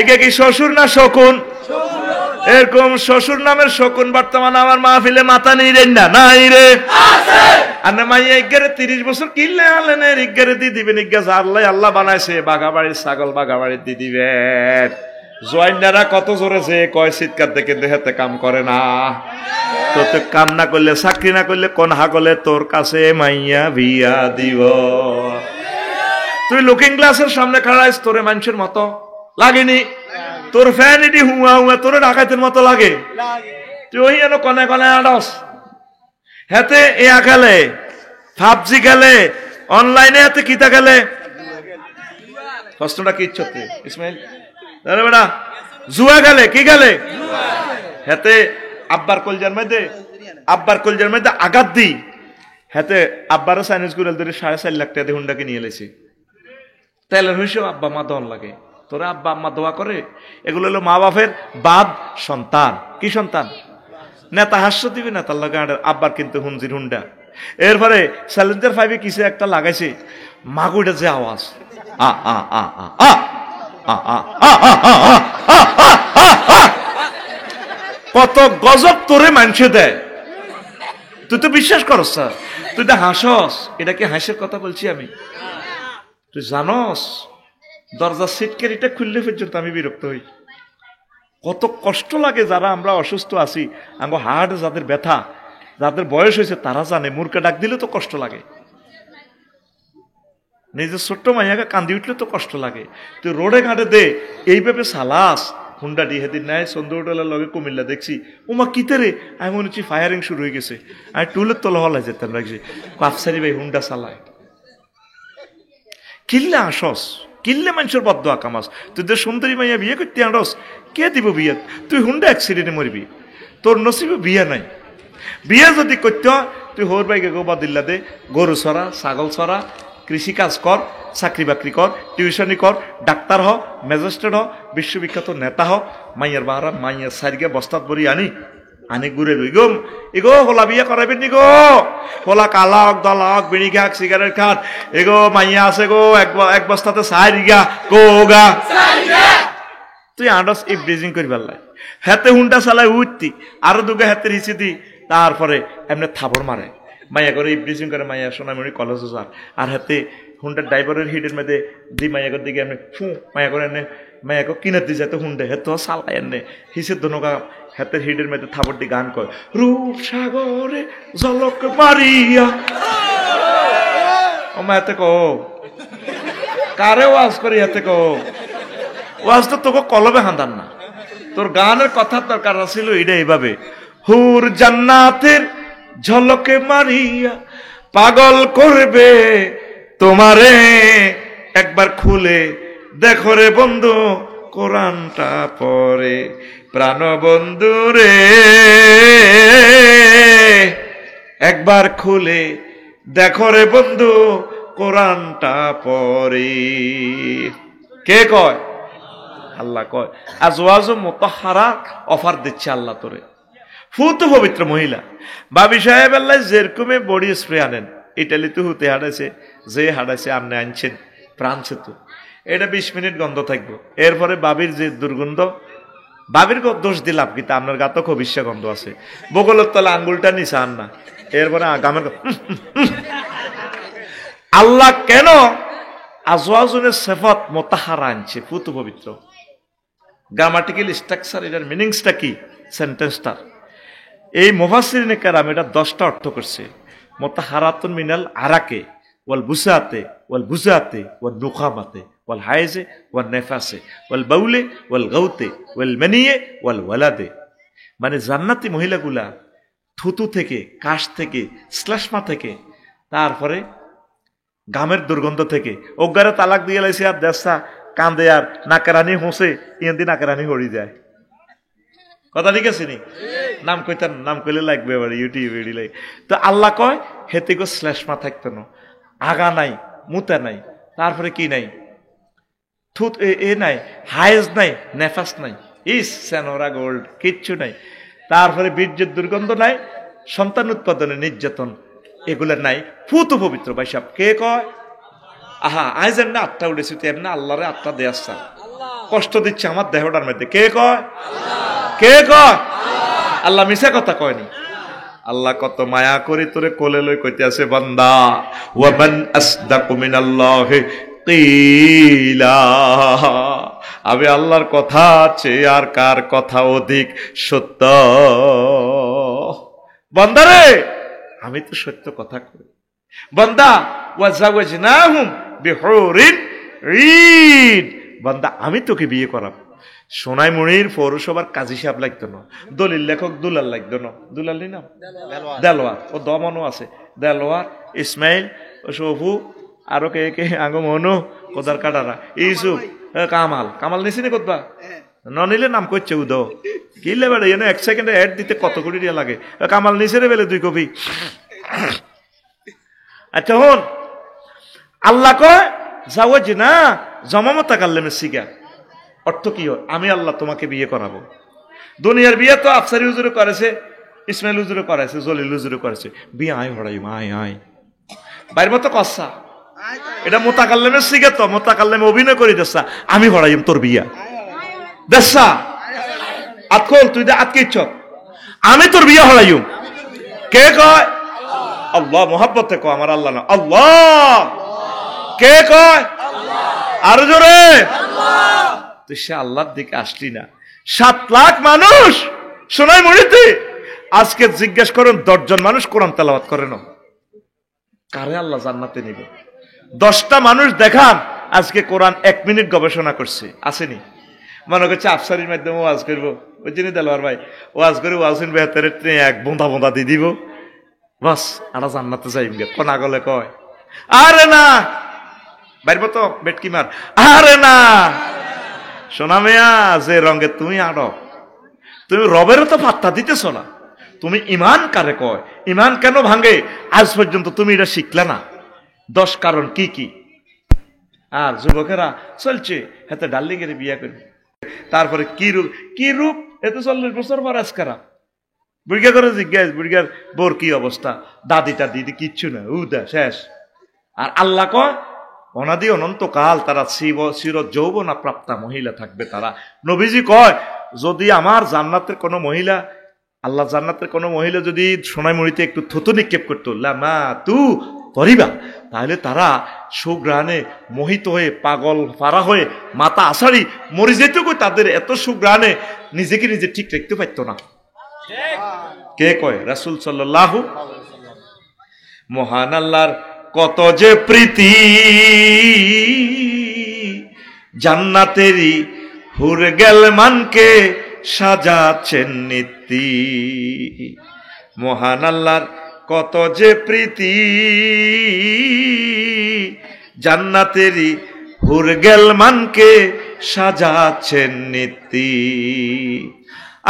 একে কি শ্বশুর না শকুন? এরকম শ্বশুর নামের শকুন বর্তমানে আমার মাহফিলে মাথা নেই রে না, নাই রে আর না মাইয়া 30 বছর কিনলে আনলেন ইজ্ঞারে দিয়ে দিবেন। ইজ্ঞা আল্লাহ আল্লাহ বানাইছে, বাগাবাড়ির ছাগল বাগাবাড়ির দিয়ে দিবেন। জয়েন্ডারা কত জোরেছে কয় চিৎকার দেখে দেখাতে কাম করে না। তো কাম না করলে, চাকরি না করলে কোন হাগলে তোর কাছে মাইয়া বিয়া দিব? তুই লুকিং গ্লাসের সামনে খাড়াইস, তোরে মানুষের মতো লাগেনি? তোর ফ্যান এটি হুয়া হুয়া তোরে ডাকাতের মতো লাগে? তুই ওই এনো কনে কনে আড়স হাতে ইয়া খেলে, পাবজি খেলে, অনলাইনে হাতে কিতা খেলে। প্রশ্নটা কি ইচ্ছতে ইসমাইল? বেটা জুয়া গেলে কি গেলে হেতে আব্বার কলজার মধ্যে আঘাত দি হেতে আব্বারও চাইনিজ গুড়াল ধরে 4.5 লাখ টাকা দিয়ে হুন্ডাকে নিয়ে এলেছে তেলের হইসেও আব্বা মা দল লাগে তোরা আব্বা আম্মা দোয়া করে এগুলো হলো মা বাপের বাপ সন্তান কি সন্তান নেতা হাস্য দিবে না তার লাগে আব্বার কিন্তু হুঞ্জির হুন্ডা এরপরে স্যালেঞ্জার 5 কিছু একটা লাগাইছে মাগুটা যে আওয়াজ আ আ আ আ আ কত গজব তোরে মানুষে দেয় তুই তো বিশ্বাস করস স্যার তুই তো হাসস এটা কি হাসির কথা বলছি আমি তুই জানস দরজার সিটকেরিটা খুললে পর্যন্ত আমি বিরক্ত হই কত কষ্ট লাগে যারা আমরা অসুস্থ আছি আঙ্গ হার্ট যাদের ব্যথা যাদের বয়স হয়েছে তারা জানে মূর্খে ডাক দিলে তো কষ্ট লাগে নিজের ছোট্ট মাইয়াকে কান্দি উঠলে তো কষ্ট লাগে তুই রোডে ঘাটে দে এইভাবে সালাস হুন্ডা দিয়ে হেদিন নাই সন্ধ্যেবেলার লগে কুমিল্লা দেখছি ওমা কিতে রে আমি মনে হচ্ছি ফায়ারিং শুরু হয়ে গেছে আমি টুলের তলা হলাই যেতাম লাগছি কাফসারি ভাই হুন্ডা চালায় কিল্লে আসস কিল্লে মানুষের বদ্ধ আকামাস তুই তো সুন্দরী মাইয়া বিয়ে করতে আনস কে দিব বিয়ে তুই হুন্ডা অ্যাক্সিডেন্টে মরবি তোর নসিবে বিয়ে নাই বিয়ে যদি করতে হয় তুই হোর বাইকে গোবা দিল্লা দে গরু ছড়া ছাগল ছড়া কৃষি কাজ কর চাকরি বাকরি কর টিউশনি কর ডাক্তার হ ম্যাজিস্ট্রেট হ বিশ্ববিখ্যাত নেতা হ মাইয়ার বাহারা মাইয়ার সাইডকে বস্তাত বরি আনি ঘুরে রই গো এগো হোলা বিয়ে করাবেন নি গো হোলা কালাক দলাক বিড়ি খাক সিগারেট খাট এগো মাইয়া আছে গো এক বস্তাতে সাইরিগা কোগা তুই আন্ডাস ই ব্রিজিং করি পারলাই হাতে হুন্ডা চালাই উঠতি আরো দুগে হাতে হিসি দি তারপরে এমনি থাপড় মারে মাইয়া করে ইব্রিজিং করে মাইয়া সোনামণি কলেজে যার আর হাতে হুন্ডার ড্রাইভারের হিডের মধ্যে দি মাইয়াকর দিকে এমনি মাইয়া করে এনে মাইয়াকে কিনে দিয়ে যেত হুন্ডে হেত চালাই এনে হিসের দনকা হাতের হিডের মধ্যে থাপড় দিয়ে গান কয় রূপ সাগরে জলক মারিয়া ও মা এতে কো কারে ওয়াজ করি হাতে কো ওয়াজ তো তোকে কলবে হাঁদান না তোর গানের কথার দরকার ছিল এটা এইভাবে হুর জান্নাতের ঝলকে মারিয়া পাগল করবে তোমারে একবার খুলে দেখো রে বন্ধু কোরআনটা পড়ে প্রাণ বন্ধু রে একবার খুলে দেখো রে বন্ধু কোরআনটা পড়ে কে কয় আল্লাহ কয় আজওয়াজু মুতাহহারা অফার দিচ্ছে আল্লাহ তোরে ফুত পবিত্র মহিলা বাবি সাহেব আল্লাহ যেরকমে বডি স্প্রে আনেন ইটালিতে হুতে হাঁটাইছে যে হাঁটাইছে আপনি আনছেন প্রাণ সেতু এটা 20 মিনিট গন্ধ থাকবো এরপরে বাবির যে দুর্গন্ধ বাবির দোষ দিলাম কিন্তু আপনার গাতো খুব ইচ্ছা গন্ধ আছে বগলের তলে আঙ্গুলটা নিচে আন না এরপরে আগামের আল্লাহ কেন আজওয়াজুনের সিফাত মুতাহহারা আনছে ফুত পবিত্র গ্রামাটিক্যাল স্ট্রাকচার এটার মিনিংসটা কি সেন্টেন্সটা এই মুফাসসিরিনে কেরাম এটা 10টা অর্থ করছে মুতাহহারাতুন মিনাল আরাকে ওয়াল বুসাতে ওয়াল বুজাতে ওয়াল নুখামাতে ওয়াল হাইজে ওয়াল নেফাসে ওয়াল বাউলে ওয়াল গাউতে ওয়াল মানিয়ে ওয়াল ওয়ালাদে মানে জান্নাতি মহিলাগুলা থুতু থেকে কাশ থেকে শ্লেষ্মা থেকে তারপরে গামের দুর্গন্ধ থেকে অজ্ঞারে তালাক দিয়ে লাইছে আর দেশা কান্দে আর নাকেরানি হোসে ইয়েন্দি নাকেরানি হরি যায় কথা ঠিক আছে নি নাম কইতাম নাম কইলে লাগবে এবার ইউটিউব এডি তো আল্লাহ কয় হেতে গো শ্লেষ্মা থাকতো না আগা নাই মুতা নাই তারপরে কি নাই থুত এ নাই হাইজ নাই নেফাস নাই ইস সেনোরা গোল্ড কিচ্ছু নাই তারপরে বীর্যের দুর্গন্ধ নাই সন্তান উৎপাদনের নির্যাতন এগুলো নাই ফুত পবিত্র ভাই সাহেব কে কয় আহা আজ এমনি আটটা উঠেছি তো এমনি আল্লাহরে আটটা দিয়ে আসছে কষ্ট দিচ্ছে আমার দেহটার মধ্যে কে কয় কে কয় আল্লাহ মিশা কথা কয়নি আল্লাহ কত মায়া করে তোরে কোলে লই কইতে আছে বান্দা ওয়া মান আসদাকু মিনাল্লাহি কিলা আমি আল্লাহর কথা আছে আর কার কথা অধিক সত্য বান্দারে আমি তো সত্য কথা কই বান্দা ওয়া জাওয়াজনাহুম বিহুরিন ঈদ বান্দা আমি তোকে বিয়ে করাবো সোনাইমুড়ির পৌরসভার কাজী সাহেব লাগতো না দলিল লেখক দুলাল লাগতো না দুলাল নি নাম দেলোয়ার ও দমনও আছে দেলোয়ার ইসমাইল ও সফু আরো কে কে আঙ্গ মনু কোদার কাটারা ইউসুফ কামাল কামাল নিছিনি কোথা ননিলে নাম করছে উদো কিলে বেড়ে এনে 1 সেকেন্ডে অ্যাড দিতে কত কোটি টাকা লাগে কামাল নিচে বেলে 2 কপি আচ্ছা হন আল্লাহ কয় যাও যে না জমামতা কাল্লেমে শিখা অর্থ কি হয় আমি আল্লাহ তোমাকে বিয়ে করাবো দুনিয়ার বিয়ে তো আফসারি হুজুরে করেছে ইসমাইল হুজুরে করেছে জলিল হুজুরে করেছে বিয়ে আয় হড়াই আয় বাইর মতো কসা এটা মোতাকাল্লেমের শিখে তো মোতাকাল্লেমে অভিনয় করি দেশা আমি হড়াইম তোর বিয়া দেশা আতকল তুই দে আতকে ইচ্ছ আমি তোর বিয়া হড়াইম কে কয় আল্লাহ মোহাব্বতে কয় আমার আল্লাহ না আল্লাহ কে কয় আরো জোরে তুই সে আল্লাহর দিকে আসলি না 7 লাখ মানুষ সোনাই মরিতে আজকে জিজ্ঞেস করেন 10 জন মানুষ কোরআন তেলাওয়াত করে না কারে আল্লাহ জান্নাতে নিবে 10টা মানুষ দেখান আজকে কোরআন 1 মিনিট গবেষণা করছে আসেনি মনে করছে আফসারির মাধ্যমে ওয়াজ করবো ওই জন্য দেলোয়ার ভাই ওয়াজ করে ওয়াজিন বেহতারের এক বোঁদা দিয়ে দিব বাস আরা জান্নাতে যাইম গে কোনা গলে কয় আরে না বাইরব তো বেটকি মার আরে না সোনা মেয়া যে রঙে তুমি আড়ো তুমি রবেরও তো পাত্তা দিতেছ না তুমি ইমান কারে কয় ইমান কেন ভাঙে আজ পর্যন্ত তুমি এটা শিখলে না 10 কারণ কি কি আর যুবকেরা চলছে হাতে ডার্লিং এর বিয়া করবে তারপরে কি রূপ এত 40 বছর পর আজকারা বুড়িগা করে জিজ্ঞাস বুড়িগার বোর কি অবস্থা দাদিটা দিদি কিচ্ছু না উদা শেষ আর আল্লাহ কয় অনাদি অনন্তকাল তারা চির যৌবনা প্রাপ্তা মহিলা থাকবে তারা নবীজি কয় যদি আমার জান্নাতের কোনো মহিলা আল্লাহ জান্নাতের কোনো মহিলা যদি সোনাই মুড়িতে একটু থুতু নিক্ষেপ করতো মা তু পরিবা তাহলে তারা সুগ্রানে মোহিত হয়ে পাগল পারা হয়ে মাথা আষাড়ি মরে যেত কই তাদের এত সুগ্রানে নিজেকে নিজে ঠিক রাখতে পারতো না কে কয় রাসূল সাল্লাল্লাহু মহান আল্লাহর কত যে প্রীতি জান্নাতেরই হুর গেলমানকে সাজাচ্ছেন নীতি মহান আল্লাহর কত যে প্রীতি জান্নাতেরই হুর গেলমানকে সাজাচ্ছেন নীতি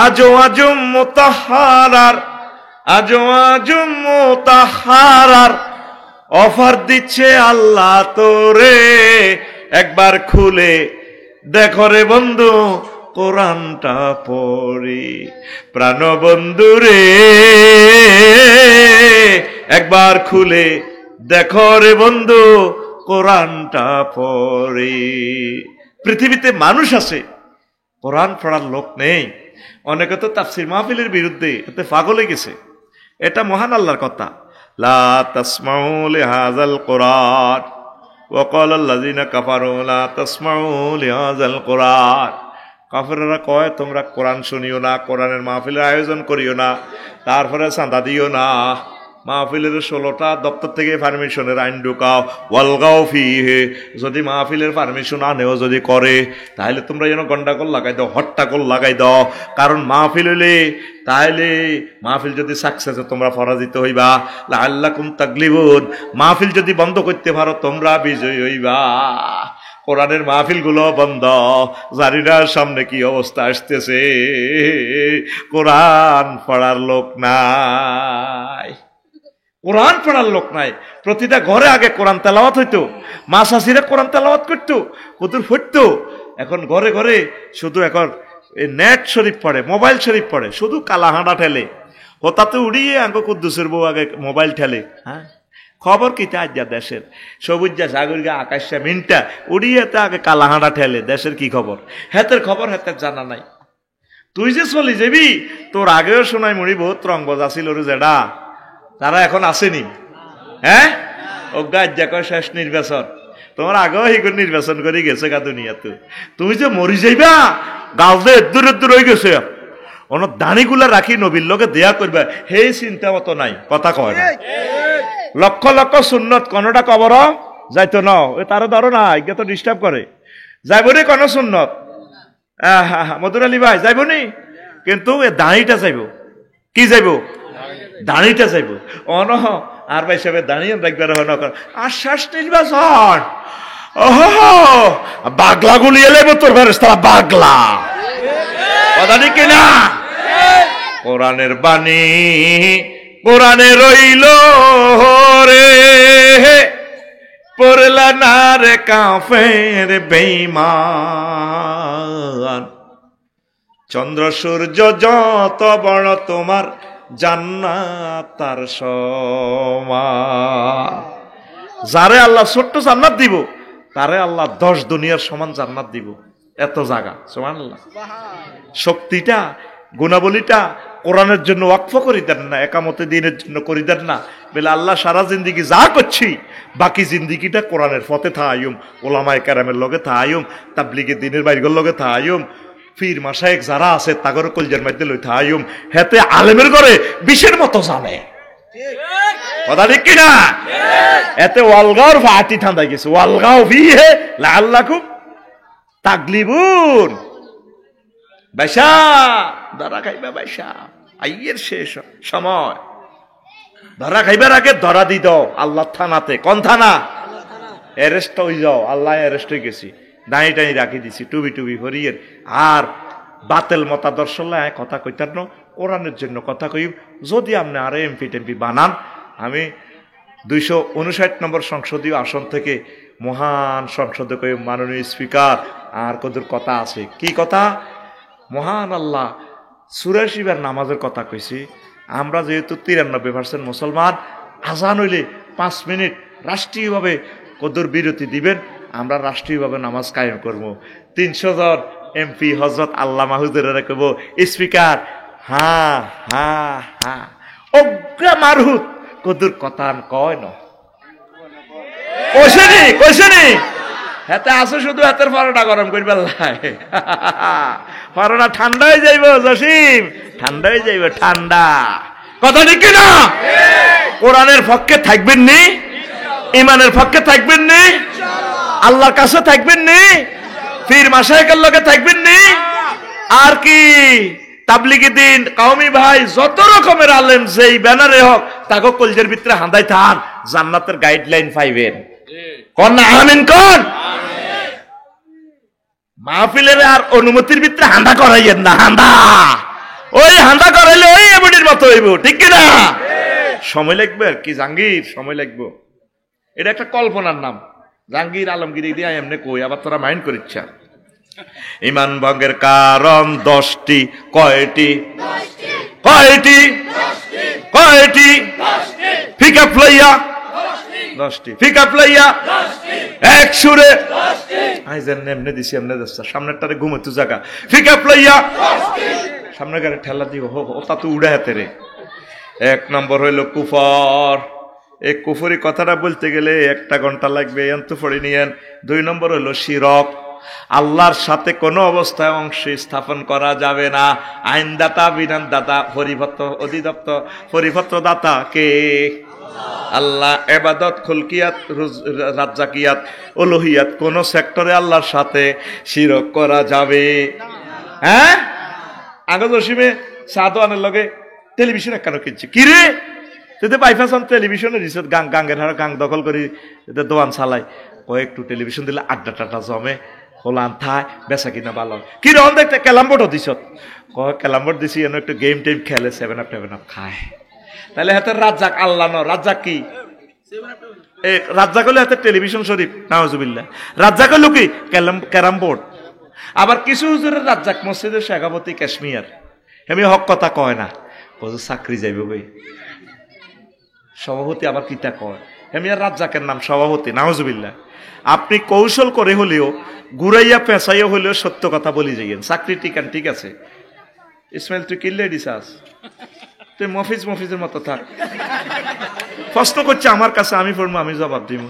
আজো আজম মোতাহারার অফার দিচ্ছে আল্লাহ তোরে একবার খুলে দেখো রে বন্ধু কোরআনটা পড়ি প্রাণ বন্ধু রে একবার খুলে দেখো রে বন্ধু কোরআনটা পড়ি পৃথিবীতে মানুষ আছে কোরআন পড়ার লোক নেই অনেকে তো তাফসীর মাহফিলের বিরুদ্ধে এতে পাগল হয়ে গেছে এটা মহান আল্লাহর কথা লা তাসমাউ লিহাযাল কুরআন ওয়া ক্বালা আল্লাযিনা কাফারু লা তাসমাউ লিহাযাল কুরআন কাফেররা কয় তোমরা কোরআন শুনিও না কোরআনের মাহফিলের আয়োজন করিও না তারপরে চাঁদা দিও না মাহফিলের 16টা দপ্তর থেকে পারমিশনের আইন ঢুকাও ওয়ালগাও ফিহে যদি মাহফিলের পারমিশন আনেও যদি করে তাহলে তোমরা যেন গন্ডাগোল লাগাই দাও হট্টাগোল লাগাই দাও কারণ মাহফিল হইলে তাহলে মাহফিল যদি সাকসেস তোমরা পরাজিত হইবা লাআল্লাকুম তাগলিবুন মাহফিল যদি বন্ধ করতে পারো তোমরা বিজয়ী হইবা কোরআনের মাহফিল গুলো বন্ধ জারিনার সামনে কি অবস্থা আসতেছে কোরআন পড়ার লোক নাই কোরআন পড়ার লোক নাই প্রতিটা ঘরে আগে কোরআন তেলাওয়াত হইতো মা শাশিরা কোরআন তেলাওয়াত করতো কতুর ফুটতো এখন ঘরে ঘরে শুধু এখন নেট শরীফ পড়ে মোবাইল শরীফ পড়ে শুধু কালাহাঁড়া ঠেলে হতাতে উড়িয়ে আঙ্গ কুদ্দুসের বউ আগে মোবাইল ঠেলে হ্যাঁ খবর কি যা দেশের সবুজ যা সাগরিকা আকাশা মিনটা উড়িয়ে তে আগে কালাহাঁড়া ঠেলে দেশের কি খবর হেতের খবর হেতের জানা নাই তুই যে চলি যাবি তোর আগেও শোনাই মুড়ি বহুত রংবাজ আসিল রে জেডা তারা এখন আসেনি হ্যাঁ অজ্ঞা কয় শেষ নির্বাচন তোমার আগেও হিগুর নির্বাচন করে গেছে গা দুনিয়াতে তুমি যে মরি যাইবা গালদে দূর হয়ে গেছে অন দানিগুলা রাখি নবীর লোকে দেয়া করবে সেই চিন্তা মতো নাই কথা কয় না লক্ষ লক্ষ সুন্নত কোনটা কবর যাইতো ন ওই তারও ধরো না আজ্ঞা তো ডিস্টার্ব করে যাইব নি কোন সুন্নত মধুর আলী ভাই যাইব নি কিন্তু এ দাঁড়িটা যাইব কি যাইব দাঁড়িটা যাইব অন আর ভাই সাহেব দাঁড়িয়ে রাখবে আশ্বাস নির্বাচন বাগলা গুলি এলে তোর ফেরেশতা বাগলা কথা ঠিক কিনা? কোরআনের বাণী কোরআনে রইল রে, পড়লা না রে কাফের বেঈমান। চন্দ্র সূর্য যত বড় তোমার জান্নাত তার সমান। যারে আল্লাহ ছোট্ট জান্নাত দিব তারে আল্লাহ 10 দুনিয়ার সমান জান্নাত দিব। এত জায়গা, সুবহানাল্লাহ। শক্তিটা, গুণাবলীটা কোরআনের জন্য ওয়াকফ করে দেন না, একামতে দিনের জন্য করে দেন না। বলে আল্লাহ সারা জিন্দিগি যা করছি বাকি জিন্দিগিটা কোরআনের পথে থাইম, ওলামায়ে কেরামের লগে থাইম, তাবলীগে দিনের বাইরের লগে থাইম, পীর মাশায়েখ যারা আছে তাগর কলজের মধ্যে লই থাইম। হেতে আলেমের ঘরে বিষের মতো জানে। কথা ঠিক কিনা? এতে ওয়ালগাওর ফাটি ঠান্ডা গেছে। ওয়ালগাও ফিহে লাআল্লাকুম তাগলিবুন। বাইশা ধরা খাইবা, বাইশা আইয়ের শেষ সময়। ধরা খাইবার আগে ধরা দি দাও আল্লাহ থানাতে। কোন থানা? অ্যারেস্ট হয়ে যাও। আল্লাহ অ্যারেস্ট হয়ে গেছি, দাঁড়ি টানি রাখি দিছি টুবি হরিয়ের। আর বাতেল মতাদর্শ কথা কইতার ন, কোরআনের জন্য কথা কই। যদি আপনি আরে এমপি টেমপি বানান, আমি 259 নম্বর সংসদীয় আসন থেকে মহান সংসদে কই মাননীয় স্পিকার আর কদুর কথা আছে। কি কথা? মহান আল্লাহ 84 বার নামাজের কথা কইছি। আমরা যেহেতু 93% মুসলমান, আজান হইলে 5 মিনিট রাষ্ট্রীয়ভাবে কদুর বিরতি দিবেন, আমরা রাষ্ট্রীয়ভাবে নামাজ কায়েম করবো। 300 জন এমপি হজরত আল্লামা হুজুরেরা কইব, স্পিকার হা হা হা অগ্রা মারহুত কদুর কথা কয় না। কইছেনি হাতে আছে শুধু হাতের পরোটা গরম করবে। পরোটা ঠান্ডা হয়ে যাইব জসিম, ঠান্ডা হয়ে যাইব, ঠান্ডা। কথা ঠিক কিনা? কোরআনের পক্ষে থাকবেন নি, ইমানের পক্ষে থাকবেন নি, আল্লাহর কাছে থাকবেন নি, পীর মাশায়েখের লগে থাকবেন নি, আর কি তাবলীগি দিন কওমি ভাই যত রকমের আলেম যেই ব্যানারে হোক তাকে কলজের ভিতরে হাঁদাই থান, জান্নাতের গাইডলাইন পাইবেন। কোন আমিন কোন? মাহফিলের আর অনুমতির ভিতরে হাঁদা করাইয়েন না। ওই হাঁদা করাইলে ওই এমনির মতো হইব, ঠিক কিনা? সময় লাগবে আর কি, জাহাঙ্গীর সময় লাগবে। এটা একটা কল্পনার নাম, জাহাঙ্গীর আলমগীর দিয়া এমনি কই, আবার তোরা মাইন্ড করিচ্ছা। ইমান ভঙ্গের কারণ 10টি। কয়টি? ফিকা ফ্লাইয়া 10টি, ফিকা ফ্লাইয়া এক সুরে এমনি দিছি, এমনি যাচ্ছে সামনেরটারে ঘুমোতু জায়গা। ফিকা ফ্লাইয়া সামনে গাড়ি ঠেলা দিব, ওটা তো উড়ে হাতে রে। 1 নম্বর হইল কুফর। এই কুফরি কথাটা বলতে গেলে 1 ঘন্টা লাগবে, এন্ত পড়ে নিয়েন। 2 নম্বর হইল শিরক, আল্লাহর সাথে কোনো অবস্থায় অংশ স্থাপন করা যাবে না। আইনদাতা, বিধানদাতা, অধিদপ্তর পরিপত্র দাতা কে? আল্লাহ। ইবাদত, খুলকিয়াত, রাজ্জাকিয়াত, উলুহিয়াত কোন সেক্টরে আল্লাহর সাথে শিরক করা যাবে? হ্যাঁ, আগে জসিমে সাদওয়ানের লগে টেলিভিশন কেন কিনছি কি রে? তুই বাইফাস টেলিভিশনের রিসোর্ট গাঙ্গের হাড় গাং দখল করি দোয়ান চালাই, কয়েকটু টেলিভিশন দিলে আড্ডা টাটা জমে, হোলান থায়, বেচা কিনা ভালো। কি রকম দেখতে ক্যালামবোর্ডও দিছ, ক্যালামবোর্ড দিছি এনে একটু গেম টেম খেলে, 7 আপ খায়। তাহলে হাতের রাজ্জাক আল্লাহ ন, রাজ্জাক কি? রাজ্জাক হলে হাতের টেলিভিশন শরীফ, নাউজুবিল্লাহ। রাজ্জাক হলো কি? Carrom board. আবার কিছু হুজুরের রাজ্জাক মসজিদের শেখাবতী কাশ্মীর, আমি হক কথা কয় না, চাকরি যাইব ভাই সভাপতি। আবার কিতা কয় আমি আর রাজ্জাকের নাম সভাপতি, নাউজুবিল্লাহ। আপনি কৌশল করে হলেও ঘুরাইয়া পেঁচাইয়া হলেও সত্য কথা বলি যাইয়েন, চাকরি টিকান, ঠিক আছে? ইসমাইল তুই কিনলে দিছাস, তুই মফিজের মতো থাক। প্রশ্ন করছে আমার কাছে, আমি পড়বো, আমি জবাব দিব।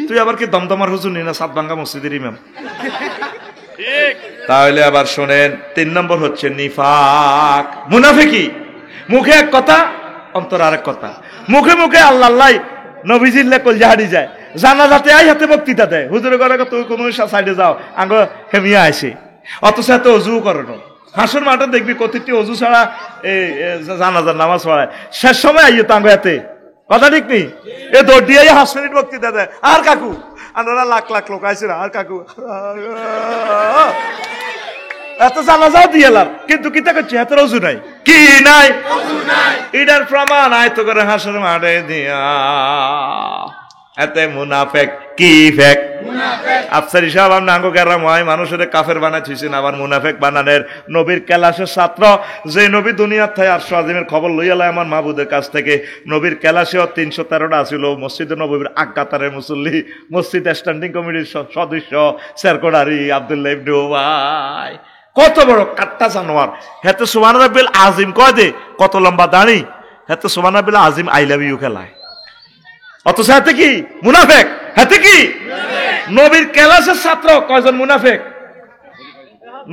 তুই আবার কি দমদমার হুজুর নি না সাতভাঙ্গা মসজিদের ইমাম? তাহলে আবার শোনেন, 3 নম্বর হচ্ছে নিফাক, মুনাফিকি। মুখে এক কথা, অন্তর আরেক কথা। মুখে মুখে আল্লাহ আল্লাহ নবীজিল্লা কল জাহারি যায়, জানা যাতে আই হাতে বক্তৃতা দেয়, হুজুরের ঘরে তুই কোনো সাইডে যাও আঙ্গ হেমিয়া আসে, অথচ এত অজুও করে না। হাসুর মাঠে দেখবি কতিটি অজু ছাড়া জানাজার নামাজ পড়ায়, শেষ সময় আইয়ে তো আঙ্গ হাতে। কথা ঠিক নেই? এ দৌড় দিয়ে 5 মিনিট বক্তৃতা দেয়, আর কাকু আমরা লাখ লাখ লোক আইসে না, আর কাকু এত জানাজাও দিয়েলাম, কিন্তু কিতা করছে এত রজু নাই, কি নাই এটার প্রমাণ আয়তো করে হাসর মাঠে দিয়া এতে মুনাফেক কি ফেক আফসারি সাহেব আপনি আঙ্গ গেরাম হয় মানুষের কাফের বানাই থুইছেন, আবার মুনাফেক বানানের নবীর ক্যালাসের ছাত্র যে নবী দুনিয়ার থেকে আর আজিমের খবর লইয়ালায় আমার মাহবুদের কাছ থেকে। নবীর ক্যালাসেও 313টা আছিল, মসজিদে নবীর আজ্ঞাতারের মুসল্লি, মসজিদ স্ট্যান্ডিং কমিটির সদস্য সেরকোডারি আব্দুল্লাহ ইবনে উবাই, কত বড় কাট্টা জানোয়ার। হেতে সুবহান রাব্বিল আজিম কয় দে, কত লম্বা দাড়ি, হেতে সুবহান রাব্বিল আজিম আই লাভ ইউ খেলায়, অথচ হাতে কি মুনাফেক, হাতে কি নবীর ক্যালাসের ছাত্র কয়জন মুনাফেক,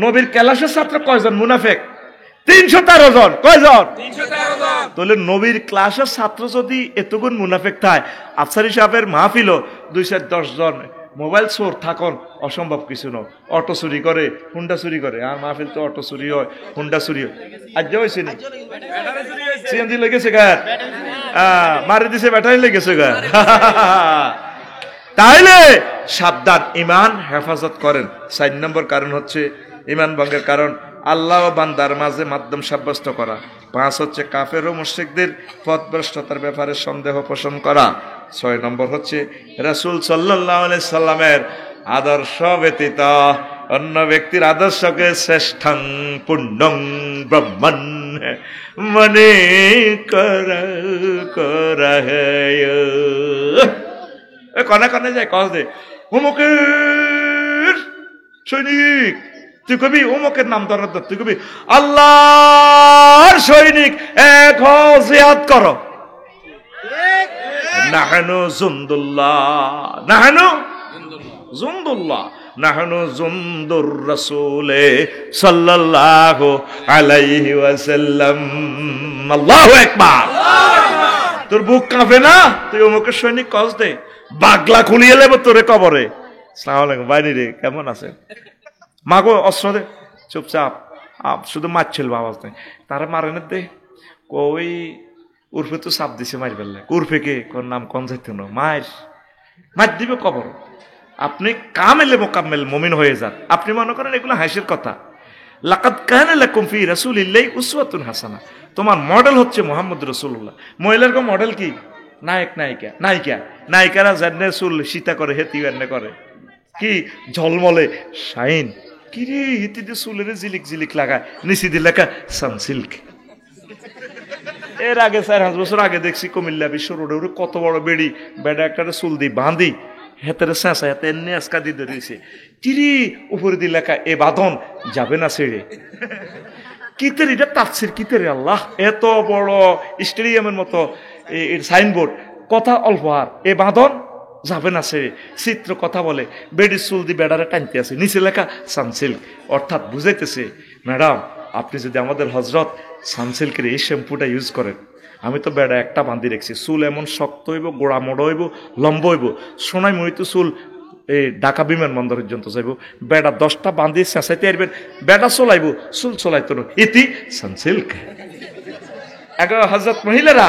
নবীর ক্যালাসের ছাত্র কয়জন মুনাফেক, 313 জন, কয়জন 313 জন। তাহলে নবীর ক্লাসের ছাত্র যদি এতগুণ মুনাফেক থাকে, আফসারি সাহেবের মাহফিল 210 জন মোবাইল চোর থাকুন অসম্ভব কিছু নয়। অটো চুরি করে, হুন্ডা চুরি করে, আর মাহফিল তো অটো চুরি হয়, হুন্ডা চুরি হয়, আজ হয়েছে নি সিএনজি লেগেছে গার, মারি দিছে ব্যাটারি লেগেছে গার। তাইলে সাবধান, ইমান হেফাজত করেন। 4 নম্বর কারণ হচ্ছে ইমান ভঙ্গের কারণ আল্লাহ ও বান্দার মাঝে মাধ্যম সাব্যস্ত করা। 5 হচ্ছে কাফের ও মুশরিকদের পথভ্রষ্টতার ব্যাপারে সন্দেহ পোষণ করা। 6 নম্বর হচ্ছে রাসূল সাল্লাল্লাহু আলাইহি সাল্লামের আদর্শ ব্যতীত অন্য ব্যক্তির আদর্শকে শ্রেষ্ঠং পুণ্যং ব্রহ্মণ মনে করা কনে কনে যায় কস দে অমুকের সৈনিক, তুই কবি অমুকের নাম ধর, তুই কবি আল্লাহর সৈনিক এক জিহাদ করো, নাহানু জুন্দুল্লাহ, নাহানু জুন্দুল্লাহ, নাহানু জুন্দুর রাসূলে সাল্লাল্লাহু আলাইহি ওয়াসাল্লাম। আল্লাহু আকবার। তোর বুক কাঁপে না, তুই অমুকের সৈনিক কস দে, বাগলা খুলিয়ে লেব তোরে কবরে। আসসালামু আলাইকুম বাইরে রে, কেমন আছে? মাগো অস্ত্র দে, চুপচাপ, শুধু মারছিল আওয়াজ নেই, তারা মারে না দে, কই উর্ফে তো চাপ দিছে মারি ফেললে, উর্ফে কে কোন নাম কোন যাইতে না, মার দিবে কবর। আপনি কামেলে মোকাম্মেল মুমিন হয়ে যান। আপনি মনে করেন এগুলো হাসির কথা। লাকাদ কানা লাকুম ফি রাসূলিল্লাহি উসওয়াতুন হাসানাহ, তোমার মডেল হচ্ছে মুহাম্মদ রাসূলুল্লাহ। মহিলার কো মডেল কি? নায়ক নায়িকা, নায়িকা নায়িকারা জান্নে চুল সীতা করে, হেতি এনে করে কি ঝলমলে শাইন, কি রে হেতি দিয়ে চুলের জিলিক জিলিক লাগায়, নিচি দিয়ে লেখা সানসিল্ক। এর আগে 4-5 বছর আগে দেখছি কুমিল্লা বিশ্ব রোডে কত বড় বেড়ি, বেড়া একটা চুল দি বাঁধি, হেতের চেঁচা হেতে এনে আজকা দিয়ে ধরেছে, কিরি উপরে দিয়ে লেখা এ বাঁধন যাবে না ছেড়ে। কিতের এটা তাফসির কিতের, আল্লাহ এত বড় স্টেডিয়ামের মতো সাইনবোর্ড, কথা অল্প আর এ বাঁধন যাবে না ছেড়ে, চিত্র কথা বলে, বেডির চুল দিয়ে বেড়ারে টানতে আছে, নিচে লেখা সানসিল্ক। অর্থাৎ বুঝাইতেছে ম্যাডাম আপনি যদি আমাদের হজরত সানসিল্কের এই শ্যাম্পুটা ইউজ করেন, আমি তো বেড়া একটা বান্ধি রেখেছি, চুল এমন শক্ত হইব, গোড়া মোড় হইব, লম্বা হইব, সোনাই মহিত চুল এই ঢাকা বিমান বন্দর পর্যন্ত যাইব, বেড়া 10টা বান্ধি চেঁচাইতে আসবেন, বেড়া চলাইব, চুল চলাইতো না, ইতি সানসিল্ক। এখন হজরত মহিলারা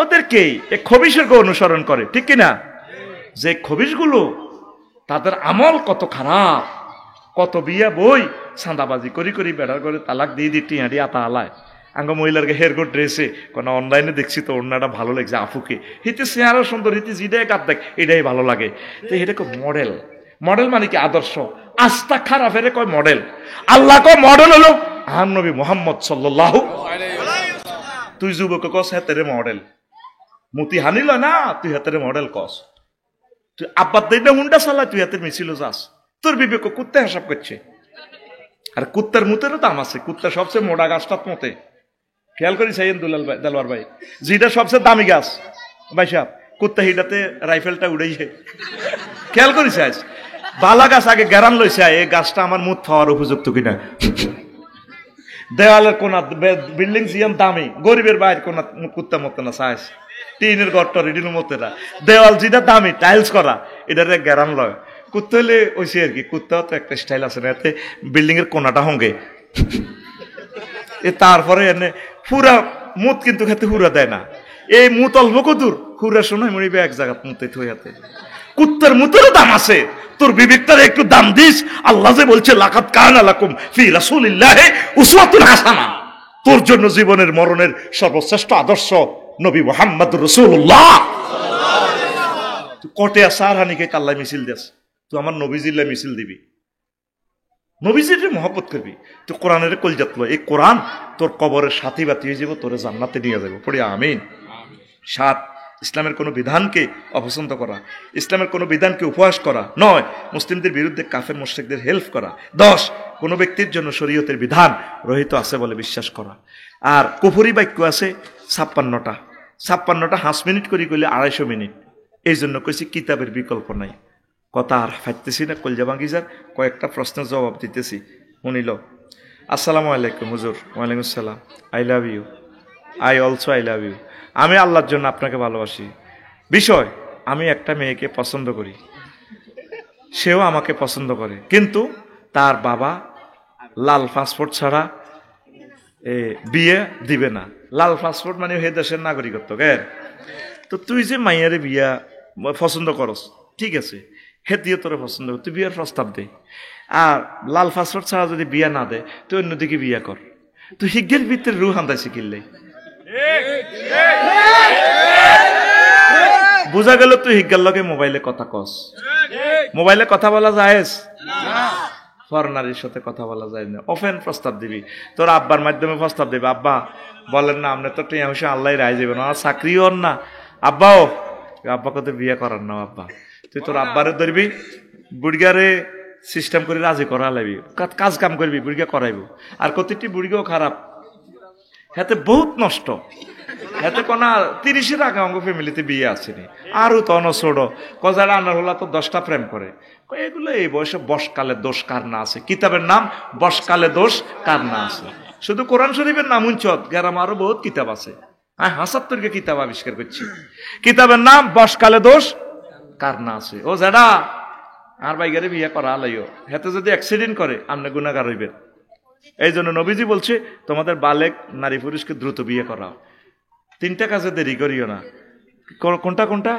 ওদেরকেই এই খবিশকে অনুসরণ করে, ঠিক কিনা? যে খবিশগুলো তাদের আমল কত খারাপ, কত বিয়া বই চাঁদাবাজি করি করি বেড়ার করে তালাক দিয়ে দিয়ে টিয়ারি আতা আলায়। আঙ্গ মহিলারকে হেয়ারকো ড্রেসে কোনো অনলাইনে দেখছি তো ওনাটা ভালো লাগছে, আফুকে হিতে চেহারা সুন্দর, হিতে যেটাই কাট দেখ এটাই ভালো লাগে। তো এটা কয় মডেল, মডেল মানে কি আদর্শ, আস্থা খারাপ এর কয় মডেল। আল্লাহ কয় মডেল হলো আহান নবী মুহাম্মদ সাল্লাল্লাহু আলাইহি ওয়াসাল্লাম। তুই যুবক কস হেতেরে মডেল, মুতি হানিল না, তুই হেতেরে মডেল কস। তুই আব্বার দিনে হুন্ডা চালায়, তুই হাতের মিছিল যাস, তোর বিবেক কুত্তে হিসাব করছে। আর কুত্তার মুতেরও দাম আছে, কুত্তা সবচেয়ে মোটা গাছটা মতে, খেয়াল করি সাইয়েন দেলওয়ার ভাই, যেটা সবচেয়ে দামি গাছ ভাই সাহেব, কুত্তা হিটাতে রাইফেলটা উড়েছে, খেয়াল করি সাইজ বালা গাছ আগে গ্যারান লইছে, এই গাছটা আমার মুখ খাওয়ার উপযুক্ত কিনা। দেওয়ালের কোনা বিল্ডিং জিয়াম দামি, গরিবের বাইরে কোনা কুত্তা মতো না সাইজ, টিনের ঘরটা রেডির মতো না, দেওয়াল যেটা দামি টাইলস করা, এটারে গ্যারান লয়। কুত্তা হলে ওইসে আর কি, কুত্তাও তো একটা স্টাইল আছে না, এতে বিল্ডিং এর কোনাটা হঙ্গে তারপরে এনে পুরা মুত কিন্তু খেতে হুরা দেয় না, এই মুত অল্প কদূর হুরা শোনায় মরিবে এক জায়গা মুতে থই হাতে। কুত্তার মুতেরও দাম আছে, তোর বিবেকটার একটু দাম দিস। আল্লাহ যে বলছে লাকাদ কানা লাকুম ফি রাসূলিল্লাহি উসওয়াতুন হাসানা, তোর জন্য জীবনের মরণের সর্বশ্রেষ্ঠ আদর্শ নবী মুহাম্মদুর রাসূলুল্লাহ। তুই কোটে সারহানিকে কাল্লা মিছিল দেস, তুই আমার নবীজিল্লা মিছিল দিবি, নবীজির মহব্বত করবি, তুই কোরআনের কলজাত লয়। এই কোরআন তোর কবরের সাথী বাতি হয়ে যাব, তোরে জান্নাতে নিয়ে যাবো, পড়ি আমিন। 7, ইসলামের কোনো বিধানকে অপছন্দ করা, ইসলামের কোনো বিধানকে উপহাস করা নয়, মুসলিমদের বিরুদ্ধে কাফের মুশরিকদের হেল্প করা। 10, কোনো ব্যক্তির জন্য শরীয়তের বিধান রহিত আছে বলে বিশ্বাস করা। আর কুফরি বাক্য আছে 56টা, 56টা 5 মিনিট করে কইলে 250 মিনিট। এই জন্য কইছি কিতাবের বিকল্প নাই। কথা আর ফাইতেছি না, কলজা ভাঙ্গিজার কয়েকটা প্রশ্নের জবাব দিতেছি, শুনিল। আসসালামু আলাইকুম হুজুর। ওয়ালাইকুম আসসালাম। I love you, I also I love you. আমি আল্লাহর জন্য আপনাকে ভালোবাসি। বিষয়, আমি একটা মেয়েকে পছন্দ করি, সেও আমাকে পছন্দ করে, কিন্তু তার বাবা লাল পাসপোর্ট ছাড়া বিয়ে দিবে না। লাল পাসপোর্ট মানে হে দেশের নাগরিকত্ব। তো তুই যে মাইয়ারে বিয়া পছন্দ করস, ঠিক আছে, হে দিয়ে তোরে পছন্দ কর, তুই বিয়ার প্রস্তাব দে। আর লাল পাসপোর্ট ছাড়া যদি বিয়া না দে, তুই অন্যদিকে বিয়া কর। তুই হিজ্ঞের ভিতরে রুহ আন্দাইছে কিনলে বোঝা গেল তুই হিজ্ঞার লগে মোবাইলে কথা কস। মোবাইলে কথা বলা যায়, ফরনারির সাথে কথা বলা যায় না। ওপেন প্রস্তাব দিবি, তোর আব্বার মাধ্যমে প্রস্তাব দিবি। আব্বা বলেন না, আপনি তো টিয়া হইসে আল্লাহ রায় যাবেন, আমার চাকরিও না। আব্বাও, আব্বাকে তো বিয়ে করার না। আব্বা, তুই তোর আব্বারে ধরবি, বুড়িগারে সিস্টেম করে রাজি করা লাগবি, কাজ কাম করবি, বুড়িগা করাইব। আর প্রতিটি বুড়িগাও খারাপ, হাতে বহুত নষ্ট, হাতে কোনা 30-এর আগে অঙ্গ ফ্যামিলিতে বিয়ে আসেনি। আরও তো ছোট কজারা আনার হলা তো 10টা প্রেম করে। এগুলো এই বয়সে বসকালে দোষ কার না আছে। কিতাবের নাম বসকালে দোষ কার না আছে। শুধু কোরআন শরীফের নাম উঞ্চত, গ্যারাম আরো বহুত কিতাব আছে। হ্যাঁ, 75টা কিতাব আবিষ্কার করছি। কিতাবের নাম বসকালে দোষ কার না আছে। ও যেটা আর বাইগারে বিয়ে করা আলাইও, হাতে যদি অ্যাক্সিডেন্ট করে আপনি গুনাহগার হইবেন। এই জন্য নবীজি বলছে, তোমাদের বালেক নারী পুরুষকে দ্রুত বিয়ে করাও। 3টা কাজে দেরি করিও না। কোনটা কোনটা?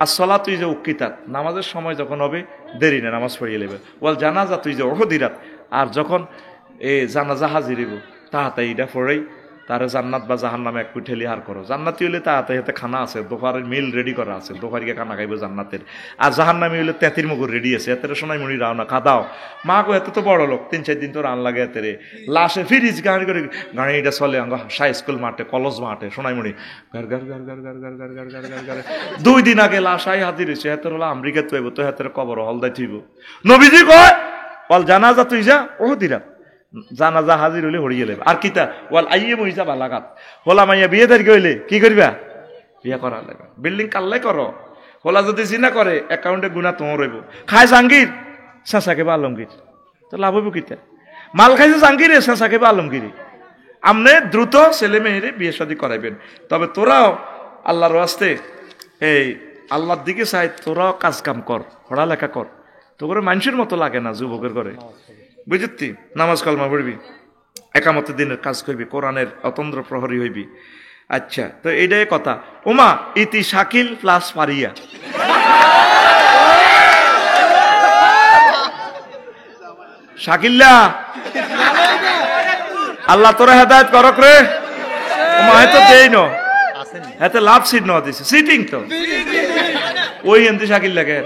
আসসালাত তুই যে উক্কিতাত, নামাজের সময় যখন হবে দেরি না, নামাজ পড়িয়ে নেবে। ওয়াল জানাজা তুই যে অহদিরাত, আর যখন জানাজা হাজির হইব তাহাতাই এটা পড়েই তারে জান্নাত বা জাহান্নামে এক ঠেলি হার করো। জান্নাতি হইলে তাহাতাই হাতে খানা আছে, দোকানের মিল রেডি করা আছে, দোকারিকে খানা খাইব জান্নাতের। আর জাহান্নামি হইলে 33 মুগুর রেডি আছে, এতেরে সোনাই মুড়ি রাও না খাদাও। মা গো এত তো বড় লোক, 3-4 দিন তো রান লাগে এতেরে। লাশে ফিরিজ গাড়ি করে গাড়িটা চলে আঙ্গ হাই স্কুল মাঠে, কলেজ মাঠে, সোনাই মুড়ি গার গার গার গার গার গার গার গার গার গার গার। 2 দিন আগে লাশ আই হাজির হয়েছে, এতের হলো আমেরিকা তুইব, তো এতের কবর হলদাই থইব। নবীজি কয় বল জানাজা তুই যা ওহদিরা, জানাজা হাজির হইলে হরিয়ে লেবে। আর কিতা ওয়াল আইয়ে মহিজা বালাগাত, হোলা মাইয়া বিয়ে দাঁড়িয়ে হইলে কি করবা? বিয়ে করা লাগবে। বিল্ডিং কাল্লাই করো, হোলা যদি জিনা করে অ্যাকাউন্টে গুণা তোমার রইব। খায় জাহাঙ্গীর, চেঁচাকে বা আলমগীর, তো লাভ হইব কিতা? মাল খাইছে জাহাঙ্গীরে, চেঁচাকে বা আলমগীরি। আমনে দ্রুত ছেলে মেয়েরে বিয়ে শাদী করাইবেন। তবে তোরাও আল্লাহর ওয়াস্তে এই আল্লাহর দিকে চাই, তোরাও কাজ কাম কর, পড়ালেখা কর। তো করে মানুষের মতো লাগে না যুবকের করে, বুঝতি? নামাজ কালমা পড়বি, একামতের দিনের কাজ করবি, কোরআনের অতন্দ্র প্রহরী হইবি। আচ্ছা, তো এইটাই কথা। ওমা ইতি শাকিল প্লাস পারিয়া, শাকিল্লা আল্লাহ তোরা হেদায়েত করক রে। ওমা হয়তো দেই ন, হাতে লাভ সিট ন দিছে, সিটিং তো ওই এমতি শাকিল্লাকে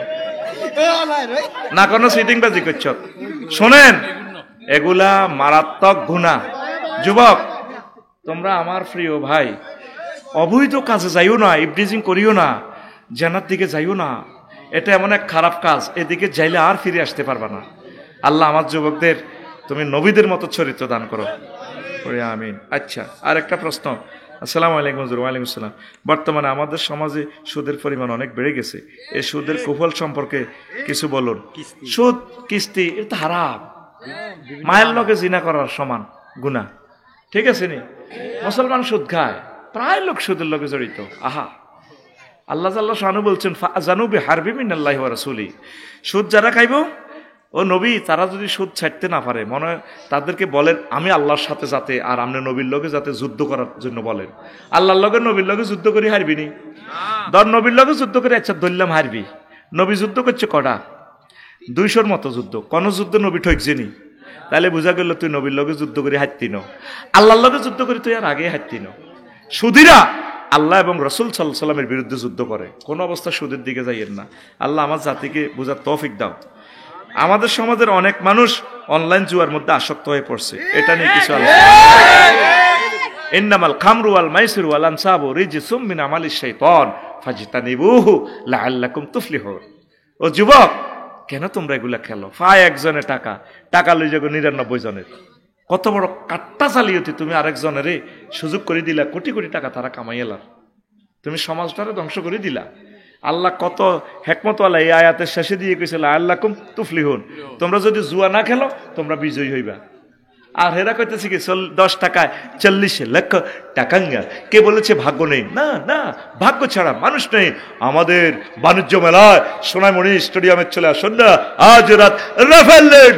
না কোনো সিটিং বাজি করছ। শোনেন, এগুলা মারাত্মক গুনাহ। যুবক, তোমরা আমার প্রিয় ভাই, অবৈধ কাজে যাইও না, ইভটিজিং করিও না, জান্নাত দিকে যাইও না। এটা এমন এক খারাপ কাজ, এদিকে যাইলে আর ফিরে আসতে পারবা না। আল্লাহ আমার যুবকদের তুমি নবীদের মতো চরিত্র দান করো, আমিন। আচ্ছা, আর একটা প্রশ্ন। আসসালামু আলাইকুম হুজুর। ওয়ালাইকুম আসসালাম। বর্তমানে আমাদের সমাজে সুদের পরিমাণ অনেক বেড়ে গেছে, এই সুদের কুফল সম্পর্কে কিছু বলুন। সুদ, কিস্তি, এটা হারাম, মায়ের লগে জিনা করার সমান গুনাহ, ঠিক আছে নি? মুসলমান সুদ খায়, প্রায় লোক সুদের লগে জড়িত। আহা, আল্লাহ জাল্লা শানু বলছেন ফাজানু বিহারবি মিনাল্লাহি ওয়া রাসূলি। সুদ যারা খাইব, ও নবী, তারা যদি সুদ ছাড়তে না পারে, মনে হয় তাদেরকে বলেন আমি আল্লাহর সাথে যাতে, আর আপনি নবীর লগে যাতে যুদ্ধ করার জন্য বলেন। আল্লাহর লগে নবীর লগে যুদ্ধ করে হারবি নি? ধর নবীর লগে যুদ্ধ করে আচ্ছা ধরলাম হারবি, নবী যুদ্ধ করছে কটা? 200-র মতো যুদ্ধ। কোন যুদ্ধ নবী ঠকছেনি? তাহলে বোঝা গেল তুই নবীর লগে যুদ্ধ করে হাঁটতি ন, আল্লাহর লগে যুদ্ধ করে তুই আর আগে হাঁটতি ন। সুদীরা আল্লাহ এবং রসুল সাল্লাল্লাহু আলাইহি ওয়াসাল্লামের বিরুদ্ধে যুদ্ধ করে, কোন অবস্থা সুদের দিকে যাইয়েন না। আল্লাহ আমার জাতিকে বোঝার তৌফিক দাও। আমাদের সমাজের অনেক মানুষ অনলাইন জুয়ার মধ্যে আসক্ত হয়ে পড়ছে, এটা নিয়ে কিছু আলোচনা। ইন্নামাল খামরু ওয়াল মাইসিরু ওয়াল আনসাবু রিজসুম মিন আমালিশ শাইতান ফাজতানিবুহু লাআল্লাকুম তুফলিহুন। ও যুবক, কেন তোমরা এগুলা খেলো? পায় একজনের টাকা, টাকা লই যাগো 99 জনের। কত বড় কাট্টা চালিয়েতে তুমি আরেকজনের সুযোগ করে দিলা, কোটি কোটি টাকা তারা কামাইয়ালার, তুমি সমাজটারে ধ্বংস করে দিলা। আল্লাহ কত হেকমতওয়ালা এই আয়াতের শেষে দিয়ে কইছিল আল্লাকুম তুফলিহুন, তোমরা যদি জুয়া না খেলো তোমরা বিজয়ী হইবা। আর হেরা কইতেছে কি 10 টাকায় 40 লক্ষ টাকাঙ্গা। কে বলেছে ভাগ্য নেই? না না, ভাগ্য ছাড়া মানুষ নেই। আমাদের বাণিজ্য মেলায় সোনাইমণি স্টেডিয়ামে চলে আসুন না, আজ রাত রাফেলের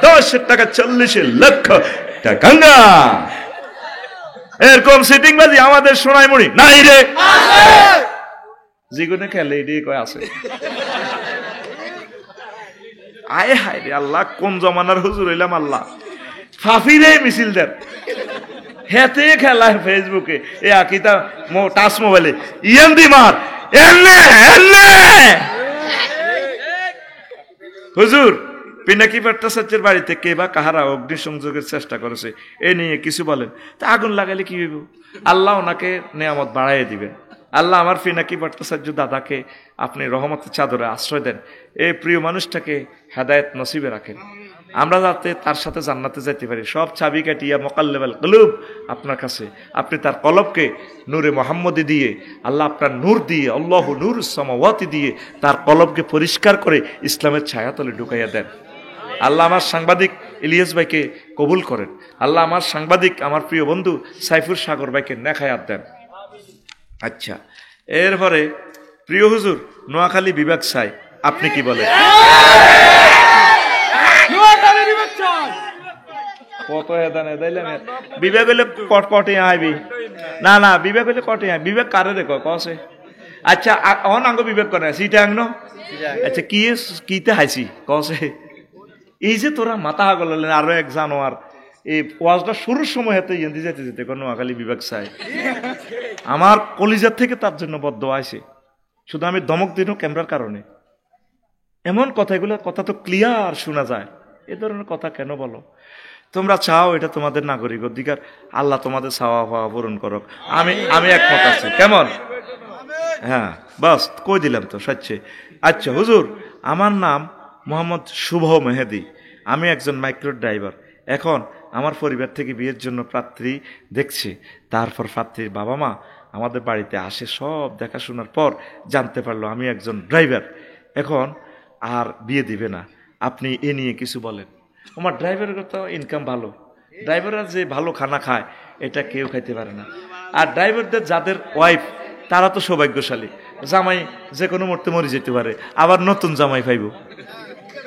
10 টাকা 40 লক্ষ টাকাঙ্গা। এরকম সিটিং বাজি আমাদের সোনাইমণি নাই রে, জীবনে খেলে এটাই কয় আছে। আয় হায় রে আল্লাহ, কোন জমানার হুজুর হইলাম আল্লাহ। ফাফিরে মিছিল দেন, হেতে খেলা ফেসবুকে, এ আকিতা টাচ মোবাইলে ইয়ান দি মার এনে এনে। হুজুর পিনাকি ভট্টাচার্যের বাড়িতে কে বা কাহারা অগ্নিসংযোগের চেষ্টা করেছে, এ নিয়ে কিছু বলেন। তা আগুন লাগালে কি হইব? আল্লাহ ওনাকে নেয়ামত বাড়াইয়ে দিবেন। আল্লাহ আমার পিনাকি ভট্টাচার্য দাদাকে আপনি রহমতের চাদরে আশ্রয় দেন, এই প্রিয় মানুষটাকে হেদায়েত নসিবে রাখেন, আমরা যাতে তার সাথে জান্নাতে যেতে পারি। সব চাবি কাটিয়া মোকাল্লেবাল কুলুব আপনার কাছে, আপনি তার কলবকে নূরে মুহাম্মদি দিয়ে, আল্লাহ আপনার নূর দিয়ে, আল্লাহু নূরুস সামাওয়াতি দিয়ে তার কলবকে পরিষ্কার করে ইসলামের ছায়াতলে ঢুকাইয়া দেন। আল্লাহ আমার সাংবাদিক ইলিয়াস ভাইকে কবুল করেন। আল্লাহ আমার সাংবাদিক, আমার প্রিয় বন্ধু সাইফুর সাগর ভাইকে নেখায়াত দেন। আচ্ছা, এরপরে প্রিয় হুজুর নোয়াখালী বিভাগ চাই, আপনি কি বলেন? কত বিবেক হইলে কটে আইবি না না, বিবেক হইলে কটে আই, বিবেক কারে রে কসে? আচ্ছা অনাঙ্গ বিবেক করে সিটা আংন। আচ্ছা কি কিতে হাইছি কসে? এই যে তোরা মাথা হাগল আরো এক জানোয়ার, এই ওয়াজটা শুরুর সময় হাতে ইয়েন্দি যেতে যেতে কোনো নোয়াখালী বিভাগ চাই, আমার কলিজার থেকে তার জন্য বদ্ধ আছে। শুধু আমি ধমক দিন ক্যামেরার কারণে। এমন কথাগুলো, কথা তো ক্লিয়ার শোনা যায়, এ ধরনের কথা কেন বলো? তোমরা চাও, এটা তোমাদের নাগরিক অধিকার, আল্লাহ তোমাদের চাওয়া পাওয়া পূরণ করুক। আমি একমত আছি। কেমন? হ্যাঁ বাস কই দিলাম তো সচ্চে। আচ্ছা হুজুর, আমার নাম মোহাম্মদ শুভ মেহেদি, আমি একজন মাইক্রো ড্রাইভার। এখন আমার পরিবার থেকে বিয়ের জন্য পাত্রী দেখছে, তারপর পাত্রীর বাবা মা আমাদের বাড়িতে আসে, সব দেখাশোনার পর জানতে পারলো আমি একজন ড্রাইভার, এখন আর বিয়ে দিবে না। আপনি এ নিয়ে কিছু বলেন। আমার ড্রাইভারের তো ইনকাম ভালো, ড্রাইভাররা যে ভালো খানা খায় এটা কেউ খাইতে পারে না। আর ড্রাইভারদের যাদের ওয়াইফ তারা তো সৌভাগ্যশালী, জামাই যে কোনো মুহূর্তে মরে যেতে পারে, আবার নতুন জামাই পাইব।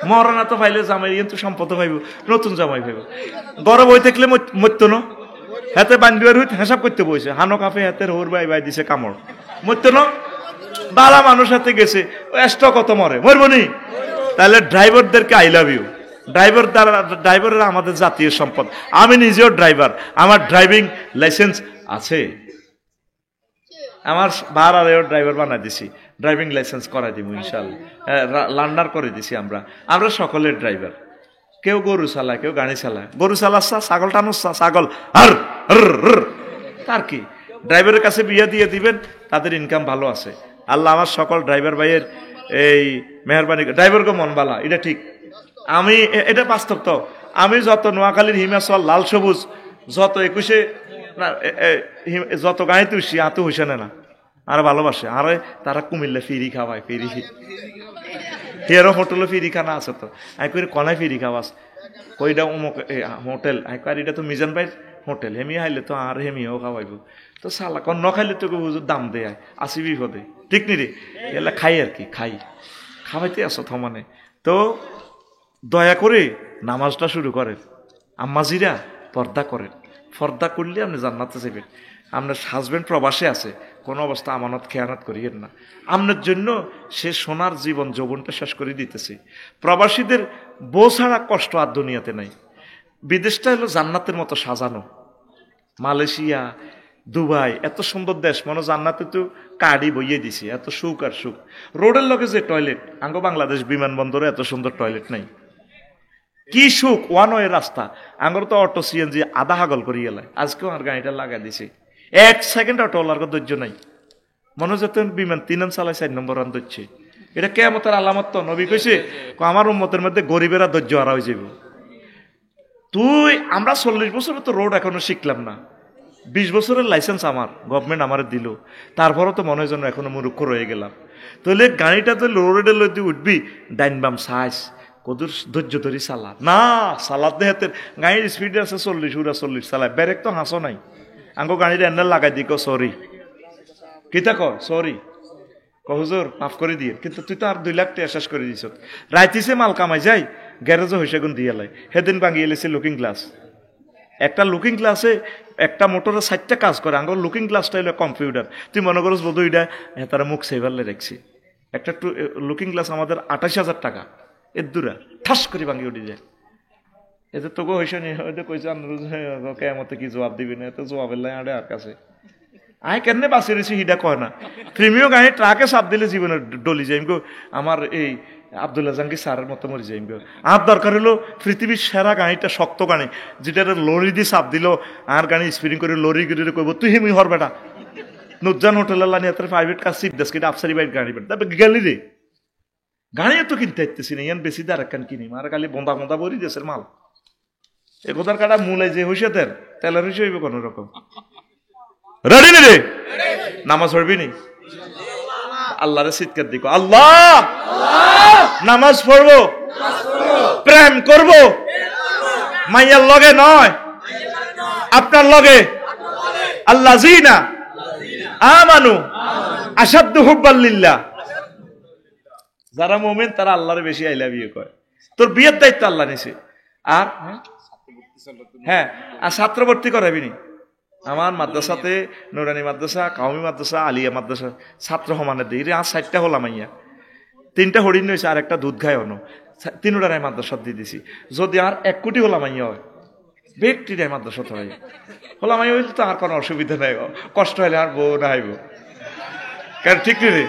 মরনা তো পাইলে জামাই কিন্তু সম্পদ পাইব, নতুন জামাই পাইব। গরম হয়ে থাকলে মরতো না, হাতে বান্ধিবার হইতে হিসাব করতে বসে, হানো কাফে হাতের হোর বাই বাই দিছে কামড়, মরতো না। বালা মানুষ হাতে গেছে, এক্সট্রা কত মরে, মরবো নি? তাহলে ড্রাইভারদেরকে আই লাভ ইউ। ড্রাইভাররা আমাদের জাতীয় সম্পদ। আমি নিজেও ড্রাইভার, আমার ড্রাইভিং লাইসেন্স আছে, আমার বার আরেও ড্রাইভার বানাই দিছি, ড্রাইভিং লাইসেন্স করাই দিব ইনশাল্লাহ, লার্নার করে দিছি। আমরা সকলের ড্রাইভার। কেউ গরু চালায়, কেউ গাড়ি চালায়। গরু চালাচ্ছা, ছাগল টানুচ্ছা, ছাগল আর তার কি? ড্রাইভারের কাছে বিয়ে দিয়ে দিবেন, তাদের ইনকাম ভালো আছে। আল্লাহ আমার সকল ড্রাইভার ভাইয়ের এই মেহরবানি, ড্রাইভারকে মন বালা, এটা ঠিক। আমি এটা বাস্তব তো, আমি যত নোয়াখালীর হিমাচল লাল সবুজ যত 21-এ যত গাড়িতে উঠছি হাতে হইছে না, আর ভালোবাসে। আর তারা কুমিল্লা ফিরি খাওয়ায়, ফিরি হেরো হোটেলে ফিরি খানা আছে তো, আই করে কনায় ফিরি খাওয়াস, কইটা অমুক হোটেল, আই কর এটা তো মিজান ভাইয়ের হোটেল, হেমি হাইলে তো আর হেমিও খাওয়াইব। তো সালা কন ন খাইলে তোকে বুঝো দাম দেয়, আসি বিপদে, ঠিক নি রে? এলা খাই আর কি, খাওয়াইতে আসো থমানে। তো দয়া করে নামাজটা শুরু করেন, আম্মাজিরা পর্দা করেন, পর্দা করলে আপনি জান্নাতে যাবেন। আপনার হাজবেন্ড প্রবাসে আছে, কোনো অবস্থা আমানত খেয়ানত করিয়েন না। আপনার জন্য সে সোনার জীবন যৌবনটা শেষ করে দিতেছে। প্রবাসীদের বউ ছাড়া কষ্ট আর দুনিয়াতে নাই। বিদেশটা হলো জান্নাতের মতো সাজানো। মালয়েশিয়া, দুবাই এত সুন্দর দেশ, মনে জান্নাতে তো কার্ডই বইয়ে দিছি, এত সুখ আর সুখ। রোডের লগে যে টয়লেট, আঙ্গ বাংলাদেশ বিমানবন্দরে এত সুন্দর টয়লেট নাই। কি সুখ, ওয়ান ওয়ে রাস্তা। আঙ্গর তো অটো সিএনজি আধা হাগল করি গেলায়। আজকেও আমার গাড়িটা লাগাই দিছে, 1 সেকেন্ড অটোওয়ালার ধৈর্য নাই। মনে হচ্ছে বিমান 3 আন চালায় 4 নম্বর রান ধরছে। এটা কিয়ামতের আলামত তো। নবী কইছে আমার উম্মতের মধ্যে গরিবেরা ধৈর্য হারা হয়ে যাবে। আমরা 40 বছরে তো রোড এখনো শিখলাম না। 20 বছরের লাইসেন্স আমার গভর্নমেন্ট আমার দিল, তারপরও তো মনে হয় যেন এখনো মূর্খ রয়ে গেলাম। তাহলে গাড়িটা তো রোডে লইতে উঠবি, ডাইন বাম সাইজ কদুর ধৈর্য ধরি চালা না। চালাত দেহাতের গাড়ির স্পিড আছে 40 চালায়, ব্যারেক তো হাসো নাই। আঙ্গো গাড়ির এন্ডার লাগাই দি, সরি কিতা কর, সরি হুজুর মাফ করে দিয়ে। কিন্তু তুই তো আর 2 লাখ টাকা শেষ করে দিছ। রাইতিছে মাল কামাই যাই, গ্যারেজও হয়েছে গুণ দিয়ে লাই। সেদিন ভাঙিয়ে এলেছে লুকিং গ্লাস। একটা লুকিং গ্লাসে একটা মোটরে 4টা কাজ করে। আঙ্গর লুকিং গ্লাসটা হলো কম্পিউটার। তুই মনে করস বোধ এটা তারা মুখ সেভারলে রাখছি। একটা লুকিং গ্লাস আমাদের 28,000 টাকা। এর দূরা ঠাস করে ভাঙিয়ে উঠে যায়। এতে তোকে হয়েছে নি, হয়তো কইছে কেমতে কি জবাব দিবি না, এত জবাবের লাই আড়ে আর কাছে আয় কেন বাঁচিয়ে রয়েছি হিডা কয় না। প্রেমীয় গাড়ি ট্রাকে চাপ দিলে জীবনে ডলি যাইম গো। আমার এই আব্দুল্লাহ জাহাঙ্গীর স্যারের মতো মরে যাইম গো। আর দরকার হলো পৃথিবীর সেরা গাড়িটা, শক্ত গাড়ি, যেটা লরি দিয়ে চাপ দিল আর গাড়ি স্পিডিং করে লরি গিরে কইব তুই হেমি হর বেটা নুজান হোটেল লানি প্রাইভেট কার সিট দেশ কিনা আফসারি বাইক গাড়ি বেটা তারপরে গেলি রে গাড়িও তো কিনতে আসতেছি না। ইয়ান বেশি দাঁড় একখান কিনি আর খালি বন্ধা বন্ধা বলি দেশের মাল। এ কোথার কাটা মূলাই যে হইছে তেলের হইছে হইবে কোন রকম। রেডি নি রে, নামাজ পড়বি নি? আল্লাহরে চিৎকার দিকো, আল্লাহ নামাজ পড়বো, প্রেম করবো, মাইয়ার লগে নয় আপনার লগে। আল্লাহ জিনা আমানু আসাদ্দু হুব্বাল লিল্লাহ। যারা মুমিন তারা আল্লাহরে বেশি আই লাভ ইউ কয়। তোর বিয়ের দায়িত্ব আল্লাহ নিছে। আর হ্যাঁ, আর ছাত্র ভর্তি করাবি নি? আমার মাদ্রাসাতে নুরানি মাদ্রাসা, কাউমি মাদ্রাসা, আলিয়া মাদ্রাসা ছাত্র সমানে দিই। আর 4টা হলাম আইয়া, 3টা হরিণ হয়েছে আর একটা দুধ খায় অন্য, 3টায় মাদ্রাসা দিয়ে দিছি। যদি আর 1 কোটি হলাম আইয়া হয়, ব্যক্তিটাই মাদ্রাসা হয় হলাম আইয়া হইলে তো আর কোনো অসুবিধা নাই। কষ্ট হলে আর বউ না আইব, কারণ ঠিক নেই রে।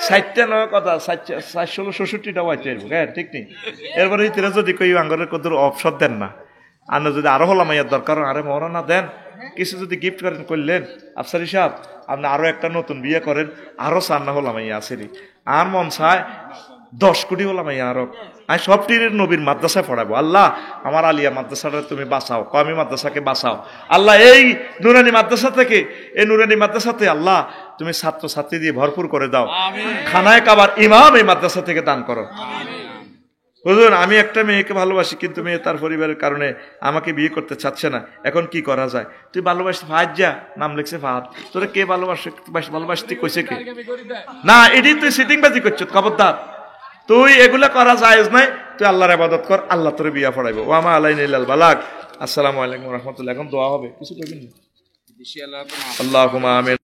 60টা নয় কথা 466টা হইতে আইব, হ্যাঁ ঠিক নেই। এরপরে ইতিরা যদি কই আঙ্গরের কত অপশন দেন না, আর যদি আরো হলাম আইয়ার দরকার, আরে মরনা দেন কিছু যদি গিফট করেন, করলেন আফসারি সাহেব আপনি আরো একটা নতুন বিয়ে করেন, আরো 4 না হলাম আইয়া আসেনি। আর মন চায় 10 কোটি হলাম আইয়া আরো। আমি সব টিরের নবীর মাদ্রাসায় পড়াবো। আল্লাহ আমার আলিয়া মাদ্রাসাটা তুমি বাঁচাও, কওমি মাদ্রাসাকে বাঁচাও। আল্লাহ এই নুরানি মাদ্রাসা থেকে, এই নুরানি মাদ্রাসাতে আল্লাহ তুমি ছাত্র ছাত্রী দিয়ে ভরপুর করে দাও। খানায় কাবার ইমাম এই মাদ্রাসা থেকে দান করো। হুজুর আমি একটা মেয়েকে ভালোবাসি, কিন্তু মেয়ে তার পরিবারের কারণে আমাকে বিয়ে করতে চাচ্ছে না, এখন কি করা যায়? তুই ভালোবাসি ফাহাদ, যা নাম লিখছে ফাহাদ, তোরা কে ভালোবাসতে কইছে কে? না এটি তুই সিটিং বাজি করছ, খবরদার। তুই এগুলা করা জায়েজ নাই। তুই আল্লাহর ইবাদত কর, আল্লাহ তোরে বিয়া পড়াইবো। ওয়া মা আলাইনা ইল্লাল বালাগ। আসসালামু আলাইকুম ওয়া রাহমাতুল্লাহ। এখন দোয়া হবে, কিছু করবেন না? আল্লাহুম্মা আমিন।